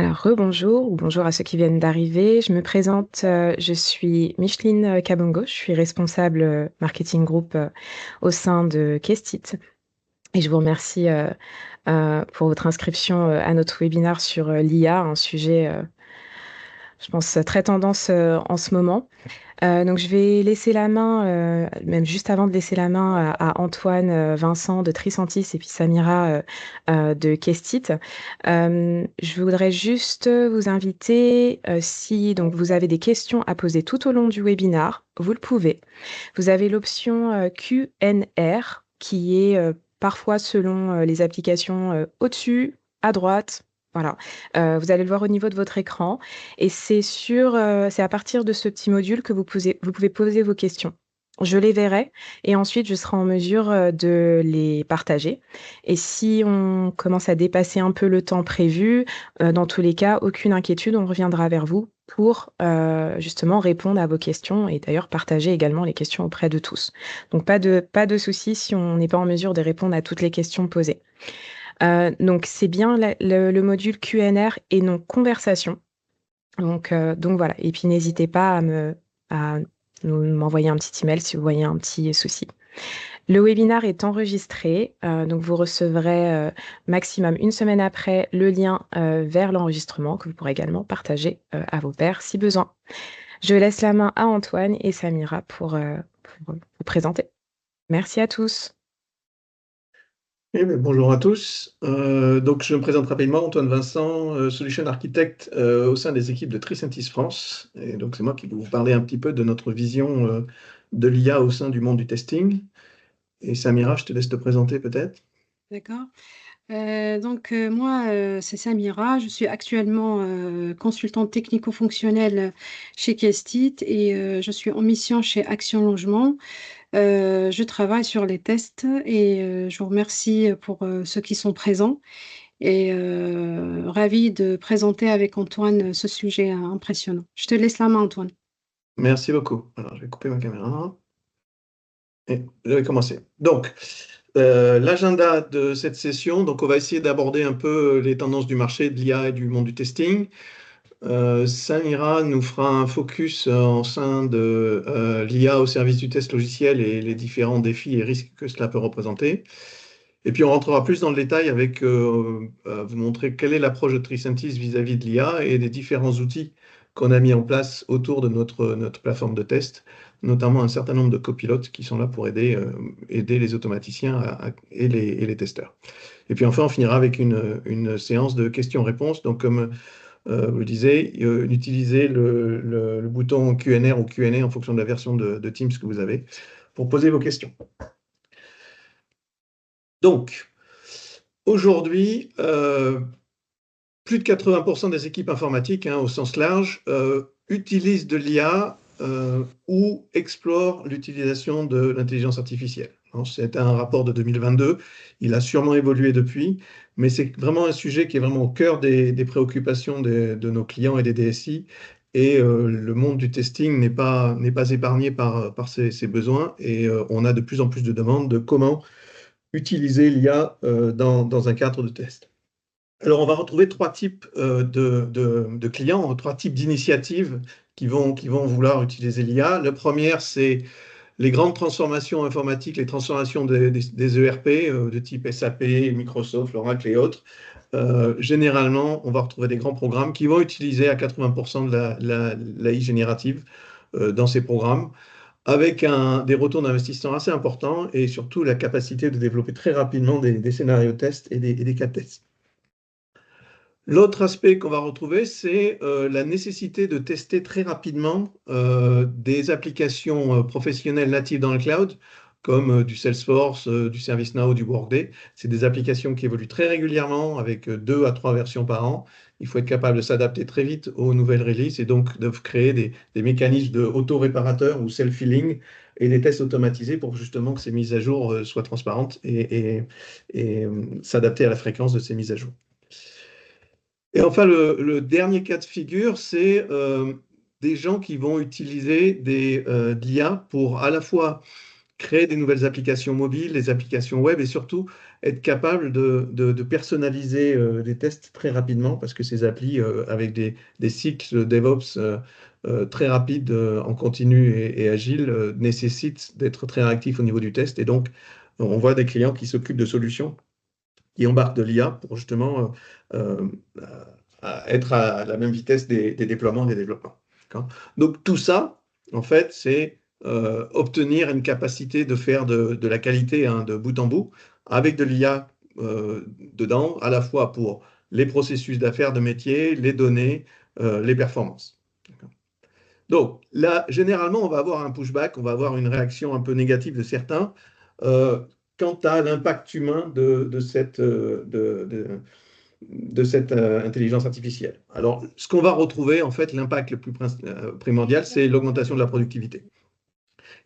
Alors, rebonjour ou bonjour à ceux qui viennent d'arriver. Je me présente, je suis Micheline Kabongo, je suis responsable marketing group au sein de Kestit et je vous remercie pour votre inscription à notre webinaire sur l'IA, un sujet, je pense, très tendance en ce moment. Donc, je vais laisser la main, même juste avant de laisser la main à Antoine, Vincent de Tricentis et puis Samira de Kestit. Je voudrais juste vous inviter, si donc vous avez des questions à poser tout au long du webinaire, vous le pouvez. Vous avez l'option Q&R qui est parfois selon les applications au-dessus, à droite. Voilà, vous allez le voir au niveau de votre écran et c'est à partir de ce petit module que vous pouvez poser vos questions. Je les verrai et ensuite je serai en mesure de les partager. Et si on commence à dépasser un peu le temps prévu, dans tous les cas, aucune inquiétude, on reviendra vers vous pour justement répondre à vos questions et d'ailleurs partager également les questions auprès de tous. Donc pas de souci si on n'est pas en mesure de répondre à toutes les questions posées. Donc c'est bien le module Q&R et non conversation. Donc voilà. Et puis n'hésitez pas à m'envoyer un petit email si vous voyez un petit souci. Le webinaire est enregistré, donc vous recevrez maximum une semaine après le lien vers l'enregistrement que vous pourrez également partager à vos pairs si besoin. Je laisse la main à Antoine et Samira pour vous présenter. Merci à tous. Bonjour à tous. Donc, je me présente rapidement, Antoine Vincent, Solution Architect au sein des équipes de Tricentis France. Et donc, c'est moi qui vais vous parler un petit peu de notre vision de l'IA au sein du monde du testing. Et Samira, je te laisse te présenter peut-être. D'accord. Moi, c'est Samira. Je suis actuellement consultante technico-fonctionnelle chez Kestit et je suis en mission chez Action Logement. Je travaille sur les tests et je vous remercie pour ceux qui sont présents et ravie de présenter avec Antoine ce sujet impressionnant. Je te laisse la main, Antoine. Merci beaucoup. Alors, je vais couper ma caméra. Et je vais commencer. Donc, l'agenda de cette session, donc on va essayer d'aborder un peu les tendances du marché de l'IA et du monde du testing. Samira nous fera un focus en sein de l'IA au service du test logiciel et les différents défis et risques que cela peut représenter. Et puis on rentrera plus dans le détail avec vous montrer quelle est l'approche de Tricentis vis-à-vis de l'IA et des différents outils qu'on a mis en place autour de notre plateforme de test, notamment un certain nombre de copilotes qui sont là pour aider les automaticiens et les testeurs. Et puis enfin, on finira avec une séance de questions-réponses. Donc comme vous le disiez, utilisez le bouton Q&R ou Q&A en fonction de la version de Teams que vous avez pour poser vos questions. Donc, aujourd'hui, plus de 80% des équipes informatiques, au sens large, utilisent de l'IA ou explorent l'utilisation de l'intelligence artificielle. C'est un rapport de 2022, il a sûrement évolué depuis, mais c'est vraiment un sujet qui est vraiment au cœur des préoccupations de nos clients et des DSI. Et le monde du testing n'est pas épargné par ces besoins. Et on a de plus en plus de demandes de comment utiliser l'IA dans un cadre de test. Alors, on va retrouver trois types de clients, trois types d'initiatives qui vont vouloir utiliser l'IA. La première, c'est les grandes transformations informatiques, les transformations des ERP de type SAP, Microsoft, Oracle et autres. Généralement, on va retrouver des grands programmes qui vont utiliser à 80% de l'AI générative dans ces programmes, avec des retours d'investissement assez importants et surtout la capacité de développer très rapidement des scénarios tests et des cas de tests. L'autre aspect qu'on va retrouver, c'est la nécessité de tester très rapidement des applications professionnelles natives dans le cloud, comme du Salesforce, du ServiceNow, du Workday. C'est des applications qui évoluent très régulièrement, avec 2 à 3 versions par an. Il faut être capable de s'adapter très vite aux nouvelles releases et donc de créer des mécanismes de auto-réparateurs ou self-healing et des tests automatisés pour justement que ces mises à jour soient transparentes et s'adapter à la fréquence de ces mises à jour. Et enfin, le dernier cas de figure, c'est des gens qui vont utiliser de l'IA pour à la fois créer des nouvelles applications mobiles, des applications web et surtout être capable de personnaliser les tests très rapidement parce que ces applis avec des cycles DevOps très rapides en continu et agile nécessitent d'être très réactifs au niveau du test. Et donc, on voit des clients qui s'occupent de solutions qui embarquent de l'IA pour justement être à la même vitesse des déploiements et des développements. Donc tout ça, en fait, c'est obtenir une capacité de faire de la qualité de bout en bout avec de l'IA dedans, à la fois pour les processus d'affaires, de métier, les données, les performances. Donc là, généralement, on va avoir un pushback, on va avoir une réaction un peu négative de certains quant à l'impact humain de cette intelligence artificielle. Alors, ce qu'on va retrouver, en fait, l'impact le plus primordial, c'est l'augmentation de la productivité.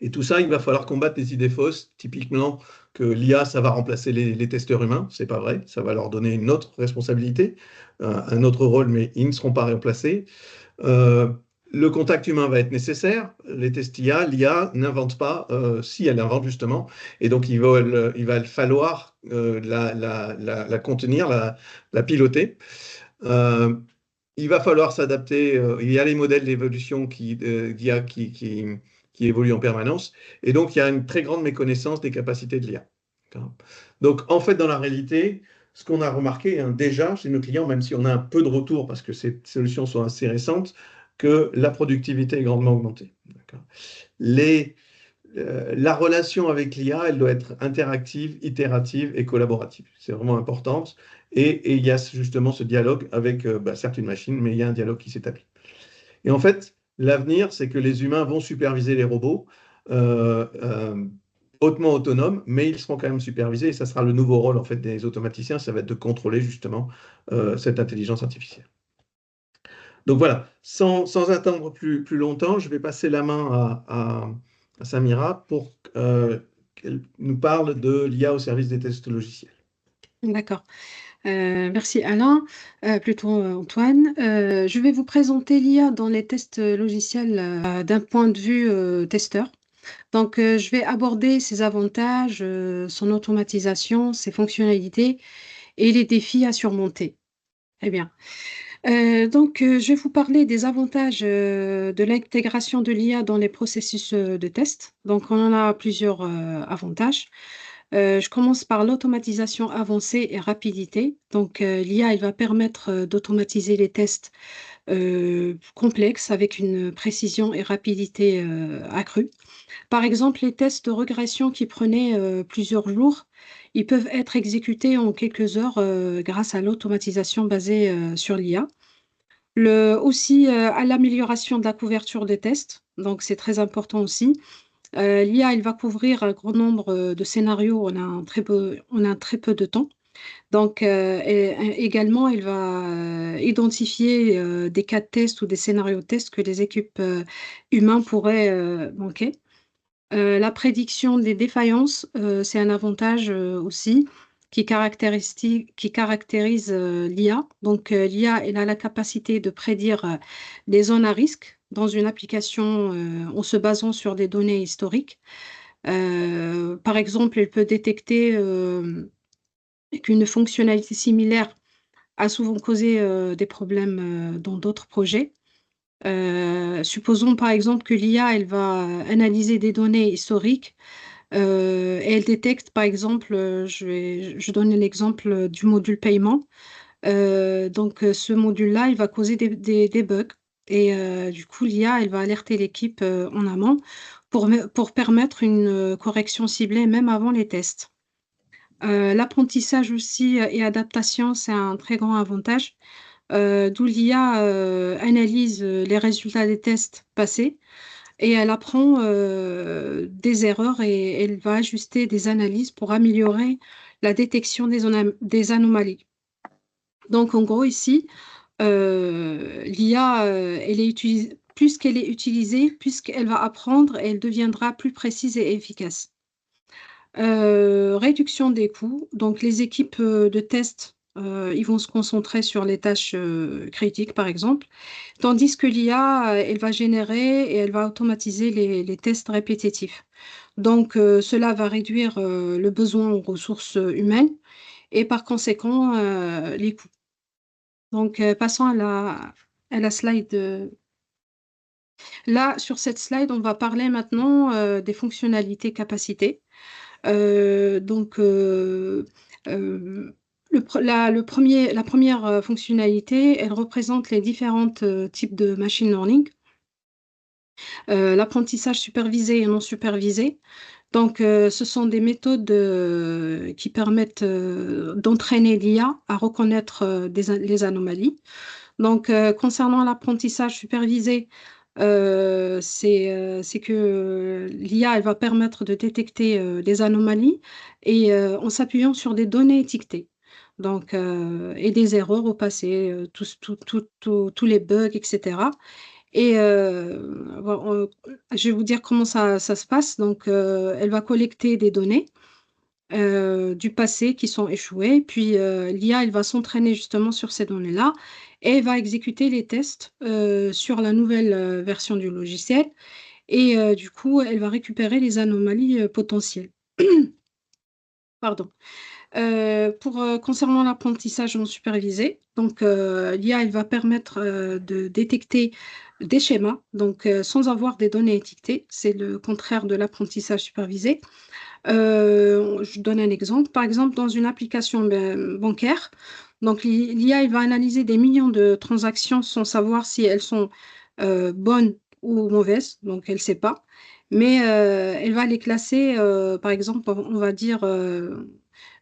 Et tout ça, il va falloir combattre des idées fausses, typiquement que l'IA, ça va remplacer les testeurs humains. C'est pas vrai, ça va leur donner une autre responsabilité, un autre rôle, mais ils ne seront pas remplacés. Le contact humain va être nécessaire. Les tests IA, l'IA n'invente pas, si elle invente justement. Et donc, il va falloir la contenir, la piloter. Il va falloir s'adapter. Il y a les modèles d'évolution d'IA qui évoluent en permanence. Et donc, il y a une très grande méconnaissance des capacités de l'IA. Donc, en fait, dans la réalité, ce qu'on a remarqué déjà chez nos clients, même si on a un peu de retour parce que ces solutions sont assez récentes, que la productivité est grandement augmentée. La relation avec l'IA, elle doit être interactive, itérative et collaborative. C'est vraiment important. Et il y a justement ce dialogue avec, certes une machine, mais il y a un dialogue qui s'établit. Et en fait, l'avenir, c'est que les humains vont superviser les robots hautement autonomes, mais ils seront quand même supervisés et ça sera le nouveau rôle en fait des automaticiens, ça va être de contrôler justement cette intelligence artificielle. Donc voilà, sans attendre plus longtemps, je vais passer la main à Samira pour qu'elle nous parle de l'IA au service des tests logiciels. D'accord. Merci Alain, plutôt Antoine. Je vais vous présenter l'IA dans les tests logiciels d'un point de vue testeur. Donc, je vais aborder ses avantages, son automatisation, ses fonctionnalités et les défis à surmonter. Très bien. Je vais vous parler des avantages de l'intégration de l'IA dans les processus de test. Donc, on en a plusieurs avantages. Je commence par l'automatisation avancée et rapidité. Donc, l'IA, elle va permettre d'automatiser les tests complexes avec une précision et rapidité accrue. Par exemple, les tests de régression qui prenaient plusieurs jours, ils peuvent être exécutés en quelques heures grâce à l'automatisation basée sur l'IA. Aussi à l'amélioration de la couverture des tests, donc c'est très important aussi. L'IA, elle va couvrir un grand nombre de scénarios en un très peu de temps. Donc, également, elle va identifier des cas de test ou des scénarios de test que les équipes humaines pourraient manquer. La prédiction des défaillances, c'est un avantage aussi qui caractérise l'IA. Donc, l'IA, elle a la capacité de prédire les zones à risque dans une application en se basant sur des données historiques. Par exemple, elle peut détecter qu'une fonctionnalité similaire a souvent causé des problèmes dans d'autres projets. Supposons par exemple que l'IA, elle va analyser des données historiques et elle détecte par exemple, je donne l'exemple du module paiement. Ce module-là, il va causer des bugs et du coup, l'IA, elle va alerter l'équipe en amont pour permettre une correction ciblée même avant les tests. L'apprentissage aussi et adaptation, c'est un très grand avantage. D'où l'IA analyse les résultats des tests passés et elle apprend des erreurs et elle va ajuster des analyses pour améliorer la détection des anomalies. Donc, en gros, ici, l'IA, plus qu'elle est utilisée, plus qu'elle va apprendre, elle deviendra plus précise et efficace. Réduction des coûts. Donc, les équipes de test Ils vont se concentrer sur les tâches critiques, par exemple, tandis que l'IA, elle va générer et elle va automatiser les tests répétitifs. Donc, cela va réduire le besoin en ressources humaines et par conséquent les coûts. Donc, passons à la slide. Là, sur cette slide, on va parler maintenant des fonctionnalités capacités. Donc, la première fonctionnalité, elle représente les différents types de machine learning. L'apprentissage supervisé et non supervisé. Donc, ce sont des méthodes qui permettent d'entraîner l'IA à reconnaître les anomalies. Donc, concernant l'apprentissage supervisé, c'est que l'IA, elle va permettre de détecter des anomalies et en s'appuyant sur des données étiquetées. Donc, et des erreurs au passé, tous les bugs, etc. Et je vais vous dire comment ça se passe. Donc, elle va collecter des données du passé qui sont échouées. Puis, l'IA, elle va s'entraîner justement sur ces données-là et va exécuter les tests sur la nouvelle version du logiciel. Et du coup, elle va récupérer les anomalies potentielles. Pardon. Concernant l'apprentissage non supervisé, donc l'IA, elle va permettre de détecter des schémas, donc sans avoir des données étiquetées. C'est le contraire de l'apprentissage supervisé. Je donne un exemple. Par exemple, dans une application bancaire, donc l'IA, il va analyser des millions de transactions sans savoir si elles sont bonnes ou mauvaises, donc elle ne sait pas. Mais elle va les classer, par exemple, on va dire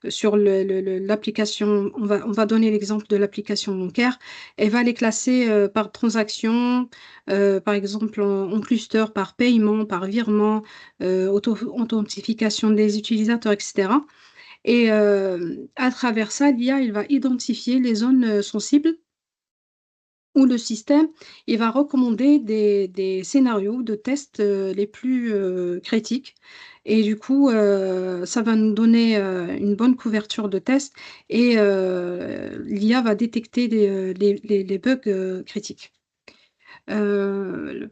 sur l'application, on va donner l'exemple de l'application bancaire, elle va les classer par transaction, par exemple en cluster, par paiement, par virement, authentification des utilisateurs, etc. Et à travers ça, l'IA, il va identifier les zones sensibles où le système, il va recommander des scénarios de tests les plus critiques. Et du coup, ça va nous donner une bonne couverture de tests et l'IA va détecter les bugs critiques. Euh,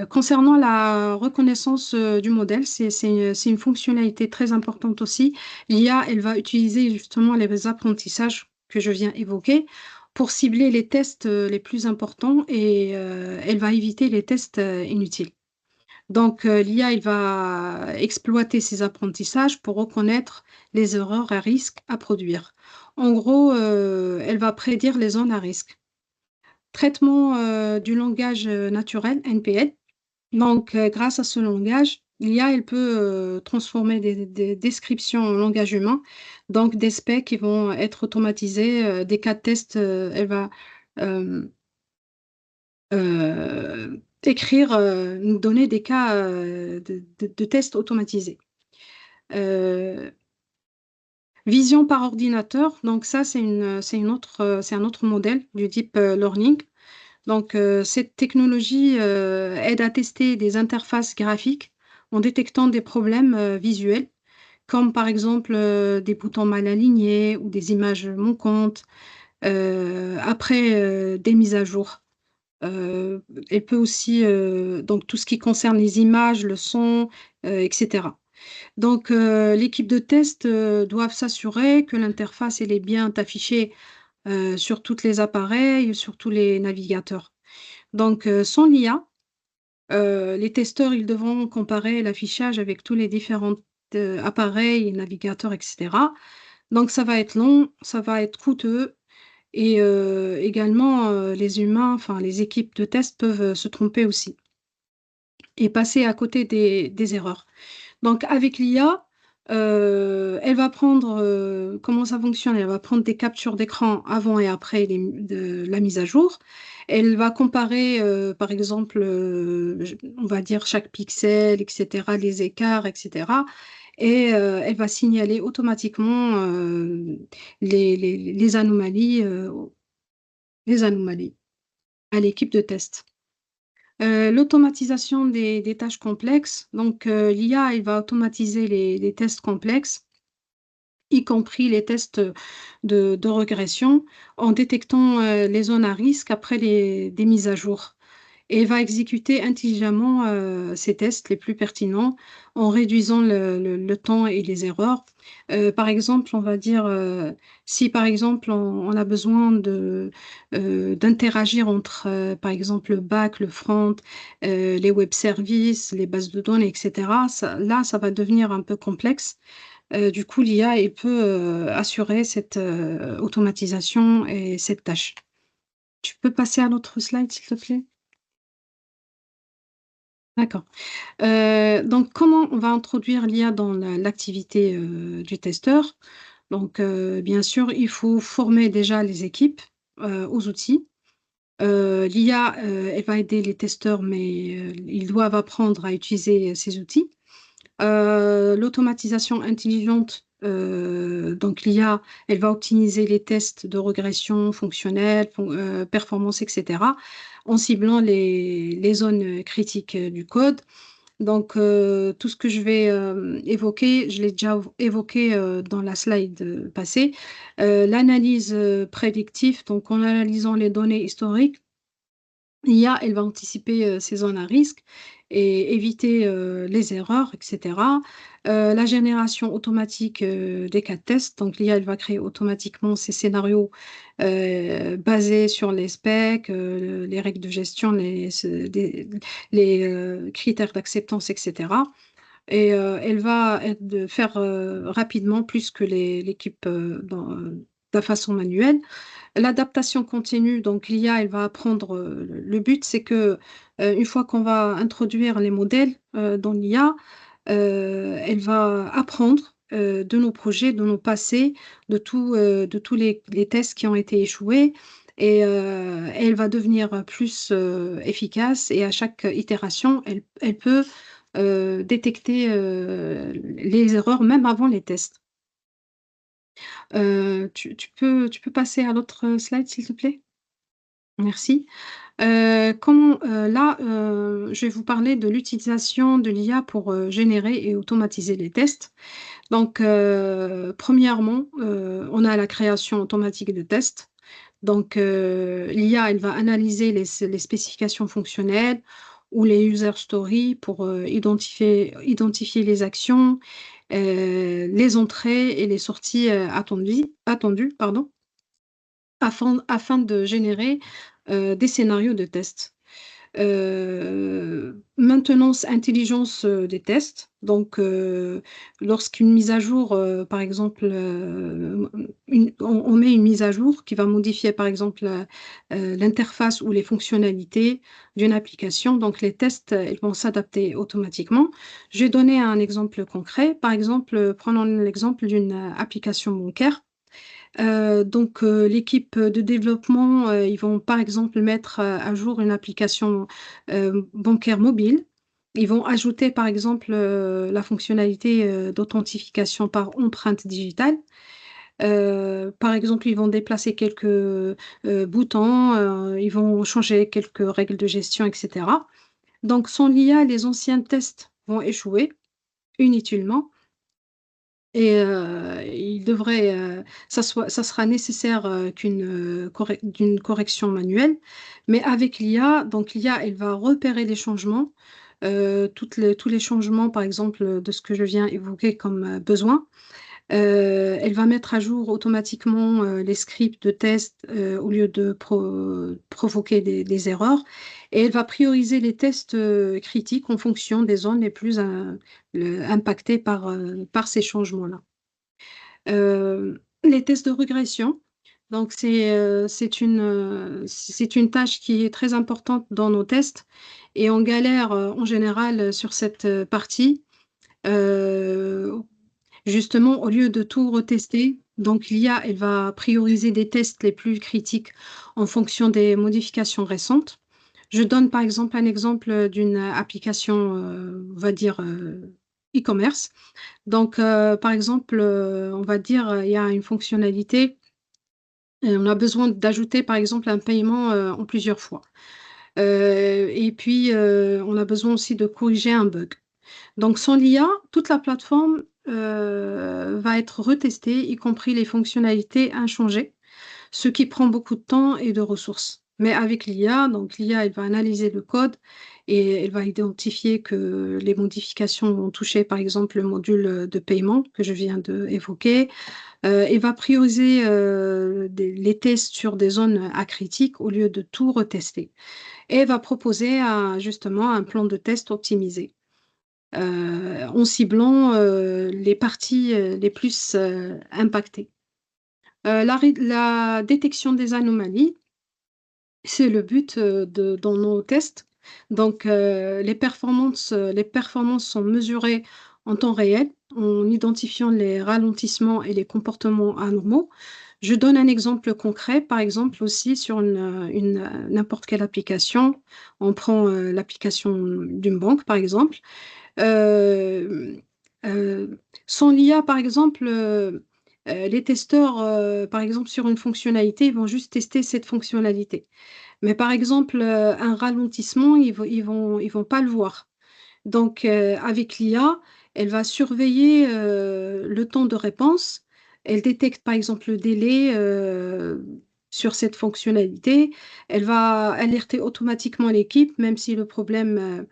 Concernant la reconnaissance du modèle, c'est une fonctionnalité très importante aussi. L'IA, elle va utiliser justement les apprentissages que je viens évoquer pour cibler les tests les plus importants et elle va éviter les tests inutiles. Donc, l'IA, elle va exploiter ces apprentissages pour reconnaître les erreurs à risque à produire. En gros, elle va prédire les zones à risque. Traitement du langage naturel, NPL. Donc, grâce à ce langage, l'IA, elle peut transformer des descriptions en langage humain, donc des specs qui vont être automatisés, des cas de test, elle va euh, écrire, nous donner des cas de tests automatisés. Euh, Vision par ordinateur, donc ça, c'est un autre modèle du deep learning. Donc, cette technologie aide à tester des interfaces graphiques en détectant des problèmes visuels, comme par exemple des boutons mal alignés ou des images manquantes, après des mises à jour. Euh, Elle peut aussi, donc tout ce qui concerne les images, le son, etc. Donc, l'équipe de test doivent s'assurer que l'interface elle est bien affichée sur tous les appareils, sur tous les navigateurs. Donc, sans l'IA, les testeurs, ils devront comparer l'affichage avec tous les différents appareils, navigateurs, etc. Donc, ça va être long, ça va être coûteux et également les humains, enfin les équipes de test peuvent se tromper aussi et passer à côté des erreurs. Donc, avec l'IA, elle va prendre, comment ça fonctionne? Elle va prendre des captures d'écran avant et après de la mise à jour. Elle va comparer, par exemple, on va dire chaque pixel, etc., les écarts, etc. Et elle va signaler automatiquement les les anomalies à l'équipe de test. L'automatisation des tâches complexes. Donc, l'IA, elle va automatiser les tests complexes y compris les tests de régression, en détectant les zones à risque après des mises à jour. Et va exécuter intelligemment ces tests les plus pertinents en réduisant le temps et les erreurs. Par exemple, on va dire, si par exemple on a besoin d'interagir entre, par exemple, le back, le front, les web services, les bases de données, etc., là, ça va devenir un peu complexe. Du coup, l'IA, elle peut assurer cette automatisation et cette tâche. Tu peux passer à l'autre slide, s'il te plaît? D'accord. Donc, comment on va introduire l'IA dans l'activité du testeur? Donc, bien sûr, il faut former déjà les équipes aux outils. L'IA, elle va aider les testeurs, mais ils doivent apprendre à utiliser ces outils. L'automatisation intelligente, donc l'IA, elle va optimiser les tests de régression fonctionnelle, performance, etc., en ciblant les zones critiques du code. Donc, tout ce que je vais évoquer, je l'ai déjà évoqué dans la slide passée. L'analyse prédictive, donc en analysant les données historiques, l'IA, elle va anticiper ces zones à risque et éviter les erreurs, etc. La génération automatique des cas de test, donc l'IA, elle va créer automatiquement ces scénarios basés sur les specs, les règles de gestion, les critères d'acceptance, etc. Et elle va faire rapidement plus que l'équipe de la façon manuelle. L'adaptation continue, donc l'IA, elle va apprendre. Le but, c'est que une fois qu'on va introduire les modèles dans l'IA, elle va apprendre de nos projets, de nos passés, de tous les tests qui ont été échoués. Et elle va devenir plus efficace et à chaque itération, elle peut détecter les erreurs même avant les tests. Tu peux passer à l'autre slide, s'il te plaît? Merci. Là, je vais vous parler de l'utilisation de l'IA pour générer et automatiser les tests. Donc, premièrement, on a la création automatique de tests. Donc, l'IA, elle va analyser les spécifications fonctionnelles ou les user stories pour identifier les actions, les entrées et les sorties attendues, pardon, afin de générer des scénarios de tests. Maintenance, intelligence des tests. Donc, lorsqu'une mise à jour, par exemple, on met une mise à jour qui va modifier, par exemple, l'interface ou les fonctionnalités d'une application. Donc, les tests, ils vont s'adapter automatiquement. Je vais donner un exemple concret. Par exemple, prenons l'exemple d'une application bancaire. Donc, l'équipe de développement, ils vont par exemple mettre à jour une application bancaire mobile. Ils vont ajouter par exemple la fonctionnalité d'authentification par empreinte digitale. Par exemple, ils vont déplacer quelques boutons, ils vont changer quelques règles de gestion, etc. Donc, sans l'IA, les anciens tests vont échouer inutilement. Et ça sera nécessaire d'une correction manuelle. Mais avec l'IA, donc l'IA, elle va repérer les changements, tous les changements, par exemple, de ce que je viens évoquer comme besoin. Elle va mettre à jour automatiquement les scripts de test au lieu de provoquer des erreurs. Et elle va prioriser les tests critiques en fonction des zones les plus impactées par ces changements-là. Les tests de régression, donc c'est une tâche qui est très importante dans nos tests et on galère en général sur cette partie. Euh, Justement, au lieu de tout retester, donc l'IA, elle va prioriser des tests les plus critiques en fonction des modifications récentes. Je donne par exemple un exemple d'une application, on va dire, e-commerce. Donc, par exemple, on va dire, il y a une fonctionnalité, on a besoin d'ajouter par exemple un paiement en plusieurs fois. Et puis, on a besoin aussi de corriger un bug. Donc, sans l'IA, toute la plateforme, va être retesté, y compris les fonctionnalités inchangées, ce qui prend beaucoup de temps et de ressources. Mais avec l'IA, donc l'IA, elle va analyser le code et elle va identifier que les modifications vont toucher, par exemple, le module de paiement que je viens d'évoquer. Elle va prioriser les tests sur des zones acritiques au lieu de tout retester. Et elle va proposer justement un plan de test optimisé en ciblant les parties les plus impactées. La détection des anomalies, c'est le but dans nos tests. Donc, les performances sont mesurées en temps réel en identifiant les ralentissements et les comportements anormaux. Je donne un exemple concret, par exemple aussi sur n'importe quelle application. On prend l'application d'une banque, par exemple. Euh, euh, Sans l'IA, par exemple, les testeurs, par exemple, sur une fonctionnalité, ils vont juste tester cette fonctionnalité. Mais par exemple, un ralentissement, ils vont pas le voir. Donc, avec l'IA, elle va surveiller le temps de réponse. Elle détecte, par exemple, le délai sur cette fonctionnalité. Elle va alerter automatiquement l'équipe, même si le problème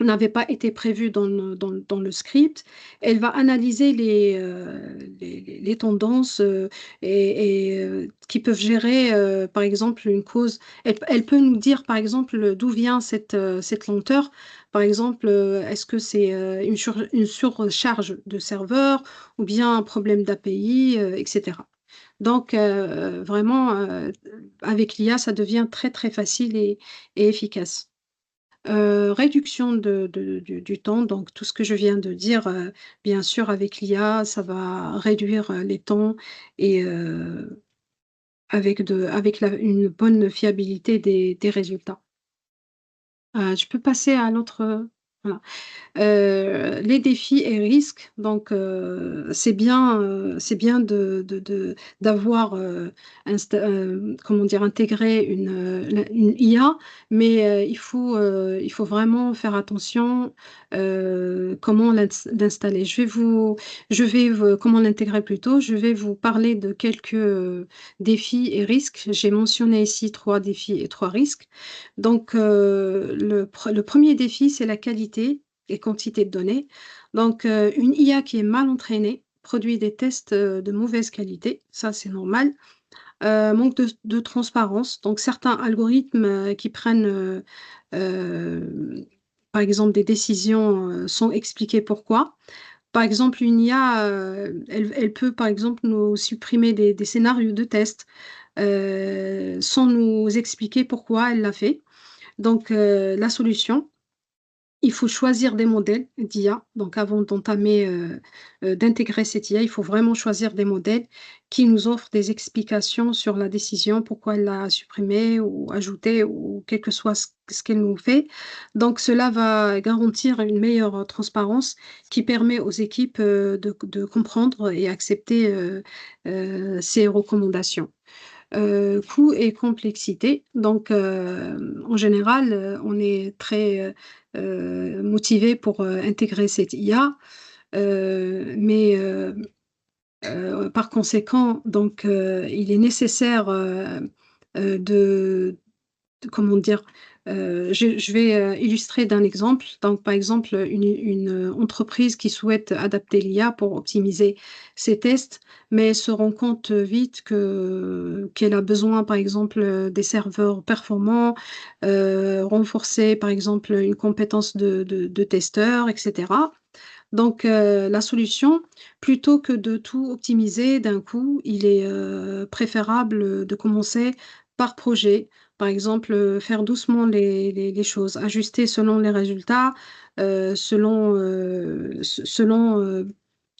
n'avait pas été prévu dans le script. Elle va analyser les tendances qui peuvent gérer, par exemple, une cause. Elle peut nous dire, par exemple, d'où vient cette lenteur. Par exemple, est-ce que c'est une surcharge de serveur ou bien un problème d'API, etc. Donc, vraiment, avec l'IA, ça devient très, très facile et efficace. Réduction du temps, donc tout ce que je viens de dire, bien sûr, avec l'IA, ça va réduire les temps et avec une bonne fiabilité des résultats. Je peux passer à l'autre. Voilà. Les défis et risques, donc c'est bien d'avoir comment dire, intégré une IA, mais il faut vraiment faire attention comment l'installer. Comment l'intégrer plutôt. Je vais vous parler de quelques défis et risques. J'ai mentionné ici 3 défis et 3 risques. Donc, le premier défi, c'est la qualité et quantité de données. Donc, une IA qui est mal entraînée produit des tests de mauvaise qualité, ça c'est normal. Manque de transparence. Donc, certains algorithmes qui prennent, par exemple, des décisions sans expliquer pourquoi. Par exemple, une IA, elle peut, par exemple, nous supprimer des scénarios de tests sans nous expliquer pourquoi elle l'a fait. Donc, la solution, il faut choisir des modèles d'IA. Donc, avant d'intégrer cette IA, il faut vraiment choisir des modèles qui nous offrent des explications sur la décision, pourquoi elle l'a supprimée ou ajoutée ou quel que soit ce qu'elle nous fait. Donc, cela va garantir une meilleure transparence qui permet aux équipes de comprendre et accepter ces recommandations. Coût et complexité. Donc, en général, on est très motivé pour intégrer cette IA, mais par conséquent, donc, il est nécessaire comment dire, je vais illustrer d'un exemple. Donc, par exemple, une entreprise qui souhaite adapter l'IA pour optimiser ses tests, mais se rend compte vite qu'elle a besoin, par exemple, des serveurs performants, renforcer, par exemple, une compétence de testeur, etc. Donc, la solution, plutôt que de tout optimiser d'un coup, il est préférable de commencer par projet. Par exemple, faire doucement les choses, ajuster selon les résultats, selon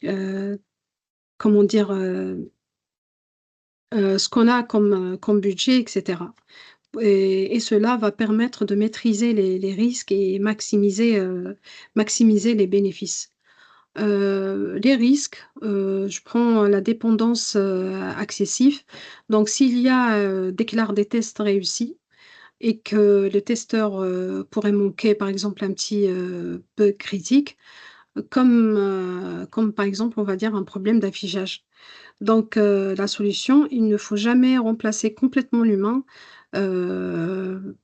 euh, comment dire, ce qu'on a comme budget, etc. Et cela va permettre de maîtriser les risques et maximiser les bénéfices. Les risques, je prends la dépendance excessive. Donc, s'il y a déclare des tests réussis et que le testeur pourrait manquer, par exemple, un petit bug critique, comme par exemple, on va dire, un problème d'affichage. Donc, la solution, il ne faut jamais remplacer complètement l'humain, heu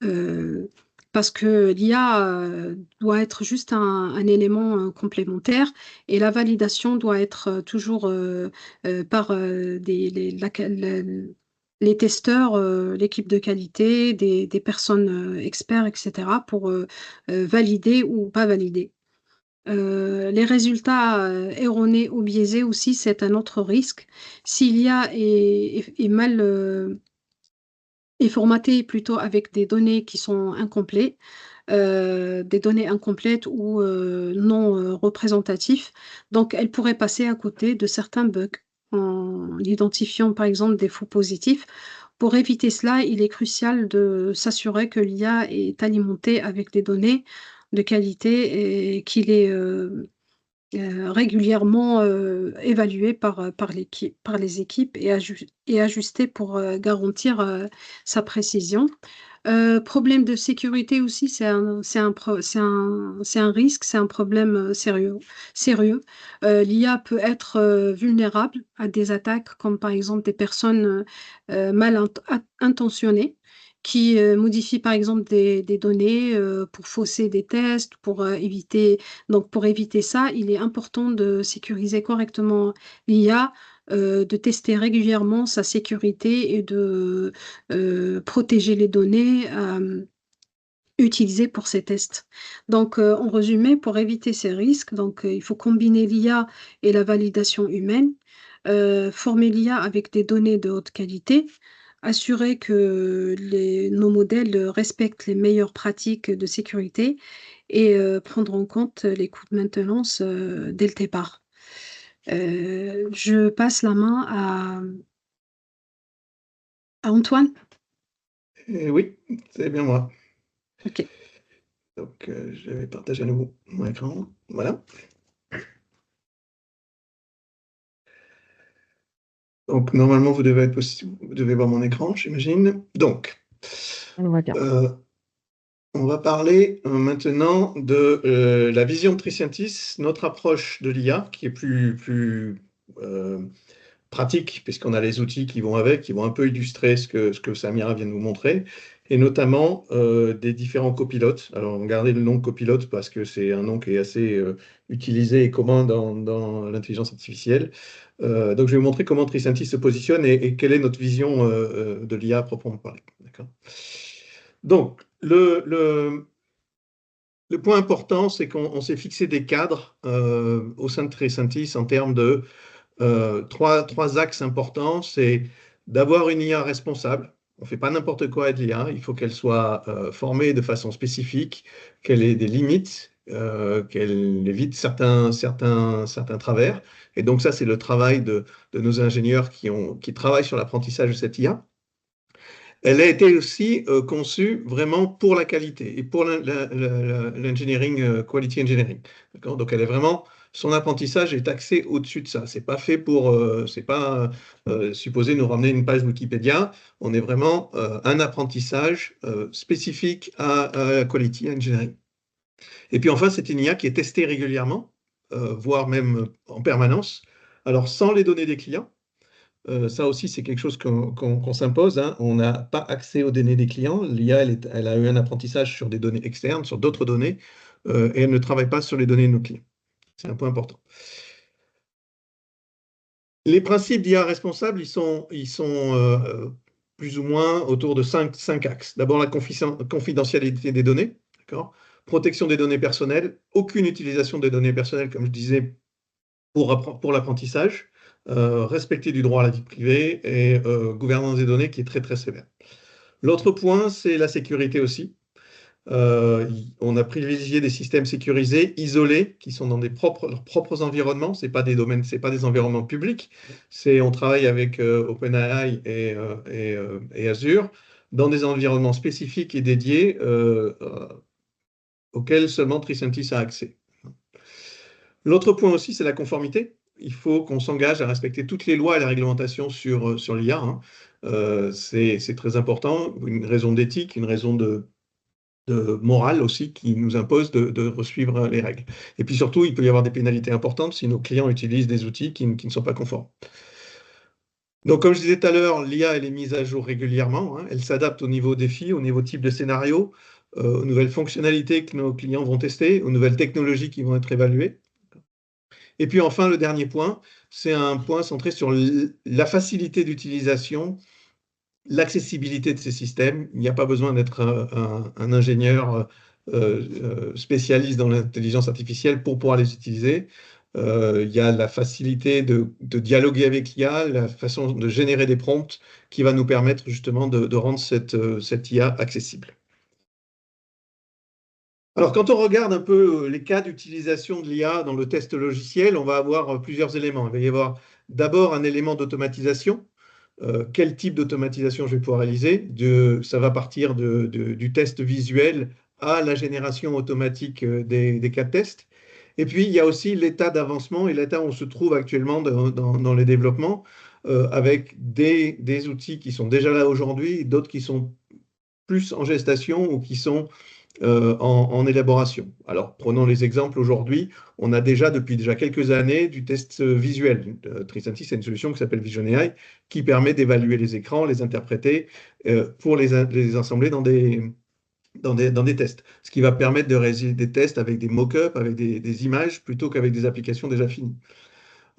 heu, parce que l'IA, doit être juste un élément, complémentaire et la validation doit être, toujours, par, les testeurs, l'équipe de qualité, des personnes, experts et cetera pour, valider ou pas valider. Les résultats, erronés ou biaisés aussi, c'est un autre risque. Si l'IA est mal, est formatée plutôt avec des données qui sont des données incomplètes ou non, représentatifs, donc elle pourrait passer à côté de certains bugs en identifiant, par exemple, des faux positifs. Pour éviter cela, il est crucial de s'assurer que l'IA est alimentée avec des données de qualité et qu'il est, régulièrement, évalué par les équipes et ajusté pour, garantir, sa précision. Problème de sécurité aussi, c'est un risque, c'est un problème, sérieux. L'IA peut être, vulnérable à des attaques comme par exemple des personnes, mal intentionnées qui, modifient par exemple des données, pour fausser des tests, pour éviter ça, il est important de sécuriser correctement l'IA, de tester régulièrement sa sécurité et de, protéger les données, utilisées pour ces tests. Donc, en résumé, pour éviter ces risques, donc, il faut combiner l'IA et la validation humaine, former l'IA avec des données de haute qualité, assurer que nos modèles respectent les meilleures pratiques de sécurité et prendre en compte les coûts de maintenance, dès le départ. Je passe la main à Antoine. Oui, c'est bien moi. OK. Donc, je vais partager à nouveau mon écran. Voilà. Donc, normalement, vous devez voir mon écran, j'imagine. Donc, On le voit bien. on va parler maintenant de la vision de Tricentis, notre approche de l'IA, qui est plus pratique, puisqu'on a les outils qui vont avec, qui vont un peu illustrer ce que Samira vient de vous montrer, et notamment des différents copilotes. Alors, gardez le nom de copilote parce que c'est un nom qui est assez utilisé et commun dans l'intelligence artificielle. Donc, je vais vous montrer comment Tricentis se positionne et quelle est notre vision de l'IA à proprement parler. D'accord. Donc, le point important, c'est qu'on s'est fixé des cadres au sein de Tricentis en termes de trois axes importants. C'est d'avoir une IA responsable. On ne fait pas n'importe quoi avec l'IA. Il faut qu'elle soit formée de façon spécifique, qu'elle ait des limites, qu'elle évite certains travers. Et donc ça, c'est le travail de nos ingénieurs qui travaillent sur l'apprentissage de cette IA. Elle a été aussi conçue vraiment pour la qualité et pour l'engineering, quality engineering. D'accord. Donc, elle est vraiment, son apprentissage est axé au-dessus de ça. C'est pas fait pour, c'est pas supposé nous ramener une page Wikipédia. On est vraiment un apprentissage spécifique à quality engineering. Et puis enfin, c'est une IA qui est testée régulièrement, voire même en permanence. Alors, sans les données des clients. Ça aussi, c'est quelque chose qu'on s'impose, hein. On n'a pas accès aux données des clients. L'IA, elle a eu un apprentissage sur des données externes, sur d'autres données, et elle ne travaille pas sur les données de nos clients. C'est un point important. Les principes d'IA responsable, ils sont plus ou moins autour de cinq axes. D'abord, la confidentialité des données, d'accord. Protection des données personnelles, aucune utilisation des données personnelles, comme je disais, pour l'apprentissage, respecter du droit à la vie privée et gouvernance des données qui est très très sévère. L'autre point, c'est la sécurité aussi. On a privilégié des systèmes sécurisés, isolés, qui sont dans leurs propres environnements. C'est pas des domaines, c'est pas des environnements publics. On travaille avec OpenAI et Azure dans des environnements spécifiques et dédiés auxquels seulement Tricentis a accès. L'autre point aussi, c'est la conformité. Il faut qu'on s'engage à respecter toutes les lois et la réglementation sur l'IA, hein. C'est très important, une raison d'éthique, une raison morale aussi qui nous impose de suivre les règles. Et puis surtout, il peut y avoir des pénalités importantes si nos clients utilisent des outils qui ne sont pas conformes. Donc, comme je disais tout à l'heure, l'IA, elle est mise à jour régulièrement, hein. Elle s'adapte au niveau défi, au niveau type de scénario, aux nouvelles fonctionnalités que nos clients vont tester, aux nouvelles technologies qui vont être évaluées. Et puis enfin, le dernier point, c'est un point centré sur la facilité d'utilisation, l'accessibilité de ces systèmes. Il n'y a pas besoin d'être un ingénieur spécialiste dans l'intelligence artificielle pour pouvoir les utiliser. Il y a la facilité de dialoguer avec l'IA, la façon de générer des prompts qui va nous permettre justement de rendre cette IA accessible. Alors, quand on regarde un peu les cas d'utilisation de l'IA dans le test logiciel, on va avoir plusieurs éléments. Il va y avoir d'abord un élément d'automatisation. Quel type d'automatisation je vais pouvoir réaliser? Ça va partir du test visuel à la génération automatique des cas de test. Et puis, il y a aussi l'état d'avancement et l'état où on se trouve actuellement dans les développements, avec des outils qui sont déjà là aujourd'hui, d'autres qui sont plus en gestation ou qui sont en élaboration. Alors, prenons les exemples aujourd'hui. On a déjà, depuis quelques années, du test visuel. Tricentis, c'est une solution qui s'appelle Vision AI, qui permet d'évaluer les écrans, les interpréter, pour les assembler dans des tests. Ce qui va permettre de réaliser des tests avec des mock-ups, avec des images, plutôt qu'avec des applications déjà finies.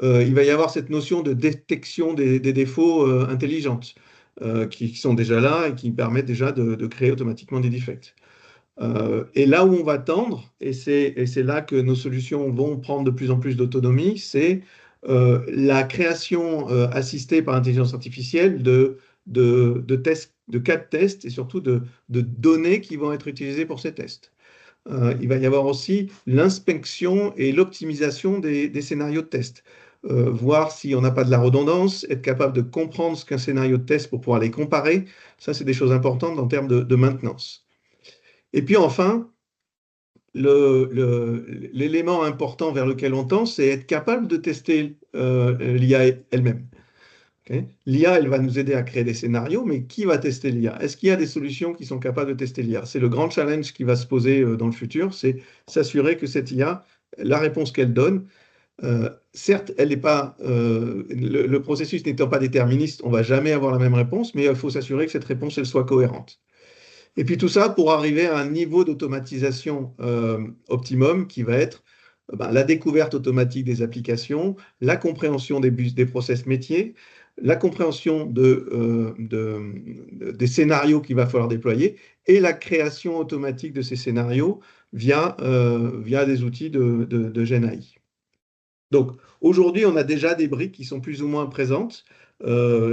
Il va y avoir cette notion de détection des défauts intelligentes, qui sont déjà là et qui permettent déjà de créer automatiquement des defects. Et là où on va tendre, et c'est là que nos solutions vont prendre de plus en plus d'autonomie, c'est la création assistée par intelligence artificielle tests, de cas de tests et surtout de données qui vont être utilisées pour ces tests. Il va y avoir aussi l'inspection et l'optimisation des scénarios de test. Voir si on n'a pas de la redondance, être capable de comprendre ce qu'un scénario de test pour pouvoir les comparer. Ça, c'est des choses importantes en termes de maintenance. Et puis enfin, l'élément important vers lequel on tend, c'est être capable de tester l'IA elle-même. Okay. L'IA, elle va nous aider à créer des scénarios, mais qui va tester l'IA? Est-ce qu'il y a des solutions qui sont capables de tester l'IA? C'est le grand challenge qui va se poser dans le futur, c'est s'assurer que cette IA, la réponse qu'elle donne, certes, elle n'est pas, le processus n'étant pas déterministe, on ne va jamais avoir la même réponse, mais il faut s'assurer que cette réponse, elle soit cohérente. Et puis tout ça pour arriver à un niveau d'automatisation optimum qui va être la découverte automatique des applications, la compréhension des process métiers, la compréhension des scénarios qu'il va falloir déployer et la création automatique de ces scénarios via des outils de GenAI. Donc aujourd'hui, on a déjà des briques qui sont plus ou moins présentes.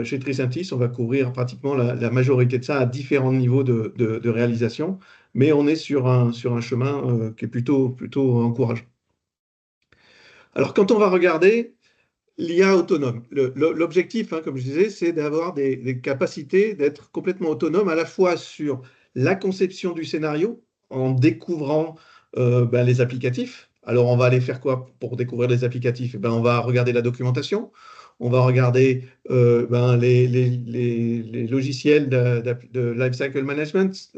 Chez Tricentis, on va couvrir pratiquement la majorité de ça à différents niveaux de réalisation, mais on est sur un chemin qui est plutôt encourageant. Alors, quand on va regarder l'IA autonome, l'objectif, hein, comme je disais, c'est d'avoir des capacités d'être complètement autonome à la fois sur la conception du scénario, en découvrant les applicatifs. Alors, on va aller faire quoi pour découvrir les applicatifs? On va regarder la documentation. On va regarder les logiciels de lifecycle management,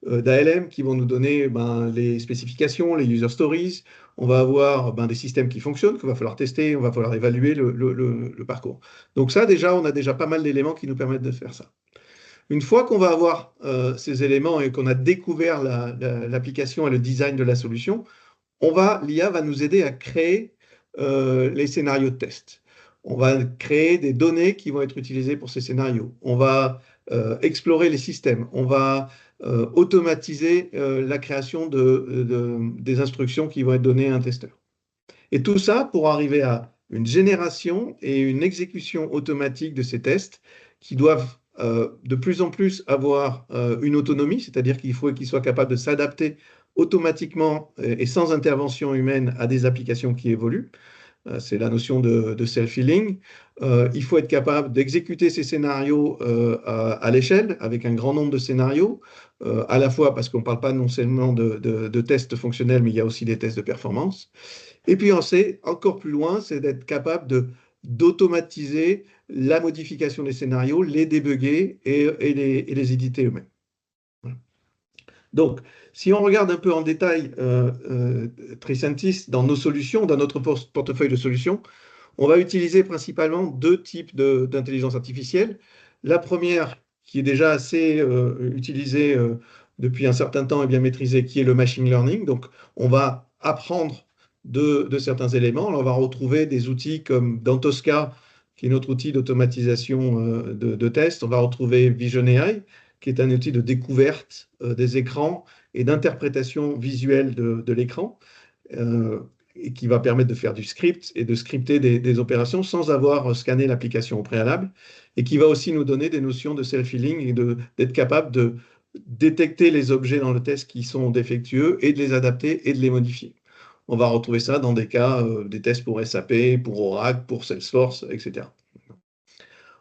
d'ALM qui vont nous donner les spécifications, les user stories. On va avoir des systèmes qui fonctionnent, qu'il va falloir tester, on va falloir évaluer le parcours. Donc ça, déjà, on a déjà pas mal d'éléments qui nous permettent de faire ça. Une fois qu'on va avoir ces éléments et qu'on a découvert l'application et le design de la solution, l'IA va nous aider à créer les scénarios de test. On va créer des données qui vont être utilisées pour ces scénarios. On va explorer les systèmes. On va automatiser la création des instructions qui vont être données à un testeur. Et tout ça pour arriver à une génération et une exécution automatique de ces tests qui doivent de plus en plus avoir une autonomie, c'est-à-dire qu'il faut qu'ils soient capables de s'adapter automatiquement et sans intervention humaine à des applications qui évoluent. C'est la notion de self-healing. Il faut être capable d'exécuter ces scénarios à l'échelle, avec un grand nombre de scénarios, à la fois parce qu'on ne parle pas non seulement de tests fonctionnels, mais il y a aussi des tests de performance. Et puis on sait encore plus loin, c'est d'être capable d'automatiser la modification des scénarios, les débugger et les éditer eux-mêmes. Voilà. Donc, si on regarde un peu en détail Tricentis dans nos solutions, dans notre portefeuille de solutions, on va utiliser principalement deux types d'intelligence artificielle. La première, qui est déjà assez utilisée depuis un certain temps et bien maîtrisée, qui est le machine learning. Donc, on va apprendre de certains éléments. On va retrouver des outils comme dans Tosca, qui est notre outil d'automatisation de tests. On va retrouver Vision AI, qui est un outil de découverte des écrans et d'interprétation visuelle de l'écran. Et qui va permettre de faire du script et de scripter des opérations sans avoir scanné l'application au préalable, et qui va aussi nous donner des notions de self-healing et d'être capable de détecter les objets dans le test qui sont défectueux et de les adapter et de les modifier. On va retrouver ça dans des cas, des tests pour SAP, pour Oracle, pour Salesforce, etc.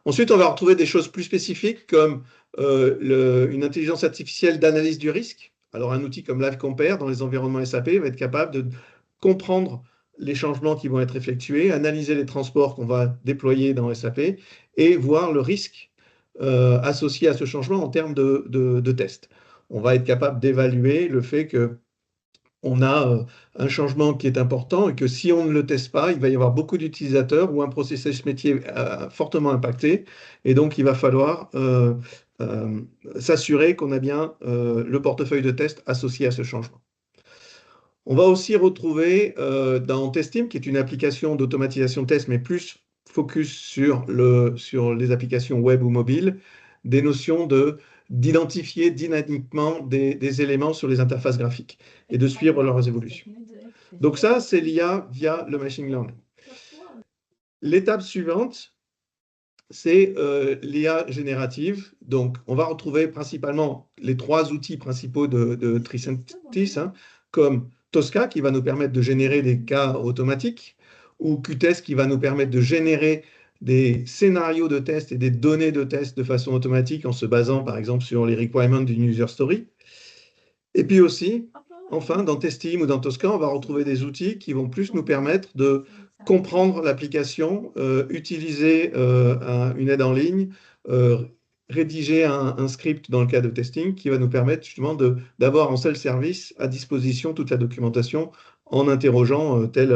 Ensuite, on va retrouver des choses plus spécifiques comme une intelligence artificielle d'analyse du risque. Alors, un outil comme LiveCompare dans les environnements SAP va être capable de comprendre les changements qui vont être effectués, analyser les transports qu'on va déployer dans SAP et voir le risque associé à ce changement en termes de tests. On va être capable d'évaluer le fait qu'on a un changement qui est important et que si on ne le teste pas, il va y avoir beaucoup d'utilisateurs ou un processus métier fortement impacté. Et donc, il va falloir s'assurer qu'on a bien le portefeuille de tests associé à ce changement. On va aussi retrouver dans Testeam, qui est une application d'automatisation de test, mais plus focus sur les applications web ou mobiles, des notions d'identifier dynamiquement des éléments sur les interfaces graphiques et de suivre leurs évolutions. Donc ça, c'est l'IA via le machine learning. L'étape suivante, c'est l'IA générative. Donc, on va retrouver principalement les trois outils principaux de Tricentis, comme Tosca, qui va nous permettre de générer des cas automatiques, ou Qtest, qui va nous permettre de générer des scénarios de test et des données de test de façon automatique en se basant, par exemple, sur les requirements d'une user story. Et puis aussi, enfin, dans Testeam ou dans Tosca, on va retrouver des outils qui vont plus nous permettre de comprendre l'application, utiliser une aide en ligne, rédiger un script dans le cas de testing qui va nous permettre justement d'avoir en self-service à disposition toute la documentation en interrogeant tel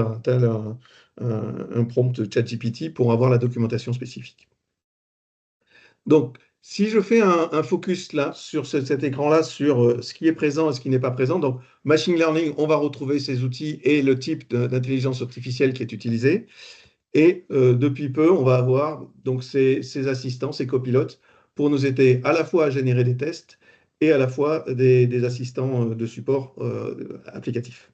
un prompt ChatGPT pour avoir la documentation spécifique. Donc, si je fais un focus là, sur cet écran-là, sur ce qui est présent et ce qui n'est pas présent, donc machine learning, on va retrouver ces outils et le type d'intelligence artificielle qui est utilisé. Et depuis peu, on va avoir donc ces assistants, ces copilotes, pour nous aider à la fois à générer des tests et à la fois des assistants de support applicatif.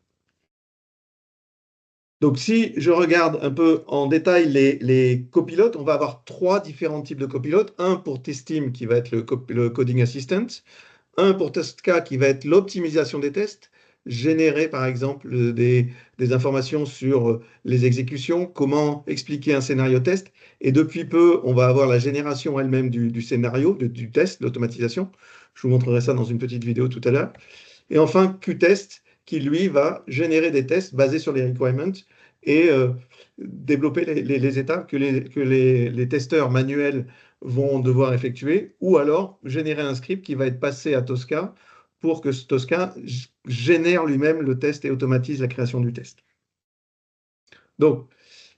Donc, si je regarde un peu en détail les copilotes, on va avoir trois différents types de copilotes. Un pour Testeam, qui va être le Coding Assistant. Un pour Tosca, qui va être l'optimisation des tests. Générer, par exemple, des informations sur les exécutions, comment expliquer un scénario test. Et depuis peu, on va avoir la génération elle-même du scénario, du test, l'automatisation. Je vous montrerai ça dans une petite vidéo tout à l'heure. Et enfin, Qtest, qui lui va générer des tests basés sur les requirements et développer les étapes que les testeurs manuels vont devoir effectuer, ou alors générer un script qui va être passé à Tosca pour que Tosca génère lui-même le test et automatise la création du test. Donc,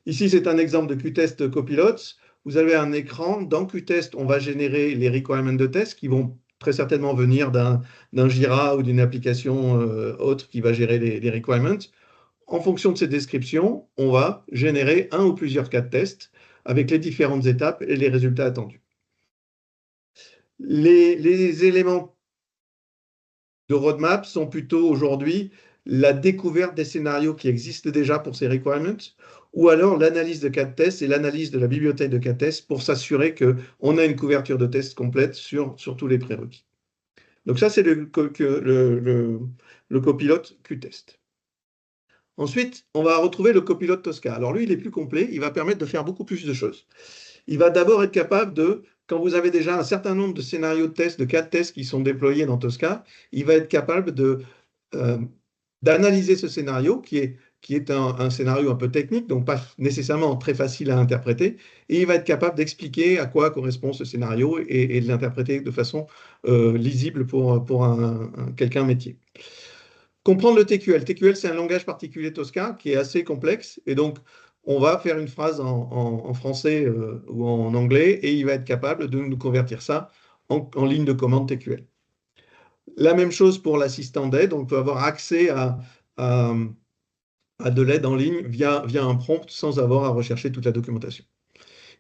ici, c'est un exemple de Qtest Copilot. Vous avez un écran. Dans Qtest, on va générer les requirements de test qui vont très certainement venir d'un Jira ou d'une application autre qui va gérer les requirements. En fonction de ces descriptions, on va générer un ou plusieurs cas de test avec les différentes étapes et les résultats attendus. Les éléments de roadmap sont plutôt aujourd'hui la découverte des scénarios qui existent déjà pour ces requirements, ou alors l'analyse de cas de test et l'analyse de la bibliothèque de cas de test pour s'assurer qu'on a une couverture de test complète sur tous les prérequis. Donc ça, c'est le copilote Qtest. Ensuite, on va retrouver le copilote Tosca. Alors lui, il est plus complet, il va permettre de faire beaucoup plus de choses. Il va d'abord être capable de, quand vous avez déjà un certain nombre de scénarios de test, de cas de test qui sont déployés dans Tosca, il va être capable d'analyser ce scénario qui est qui est un scénario un peu technique, donc pas nécessairement très facile à interpréter, et il va être capable d'expliquer à quoi correspond ce scénario et de l'interpréter de façon lisible pour quelqu'un métier. Comprendre le TQL. TQL, c'est un langage particulier Tosca qui est assez complexe, et donc on va faire une phrase en français ou en anglais, et il va être capable de nous convertir ça en ligne de commande TQL. La même chose pour l'assistant d'aide, on peut avoir accès à de l'aide en ligne via un prompt sans avoir à rechercher toute la documentation.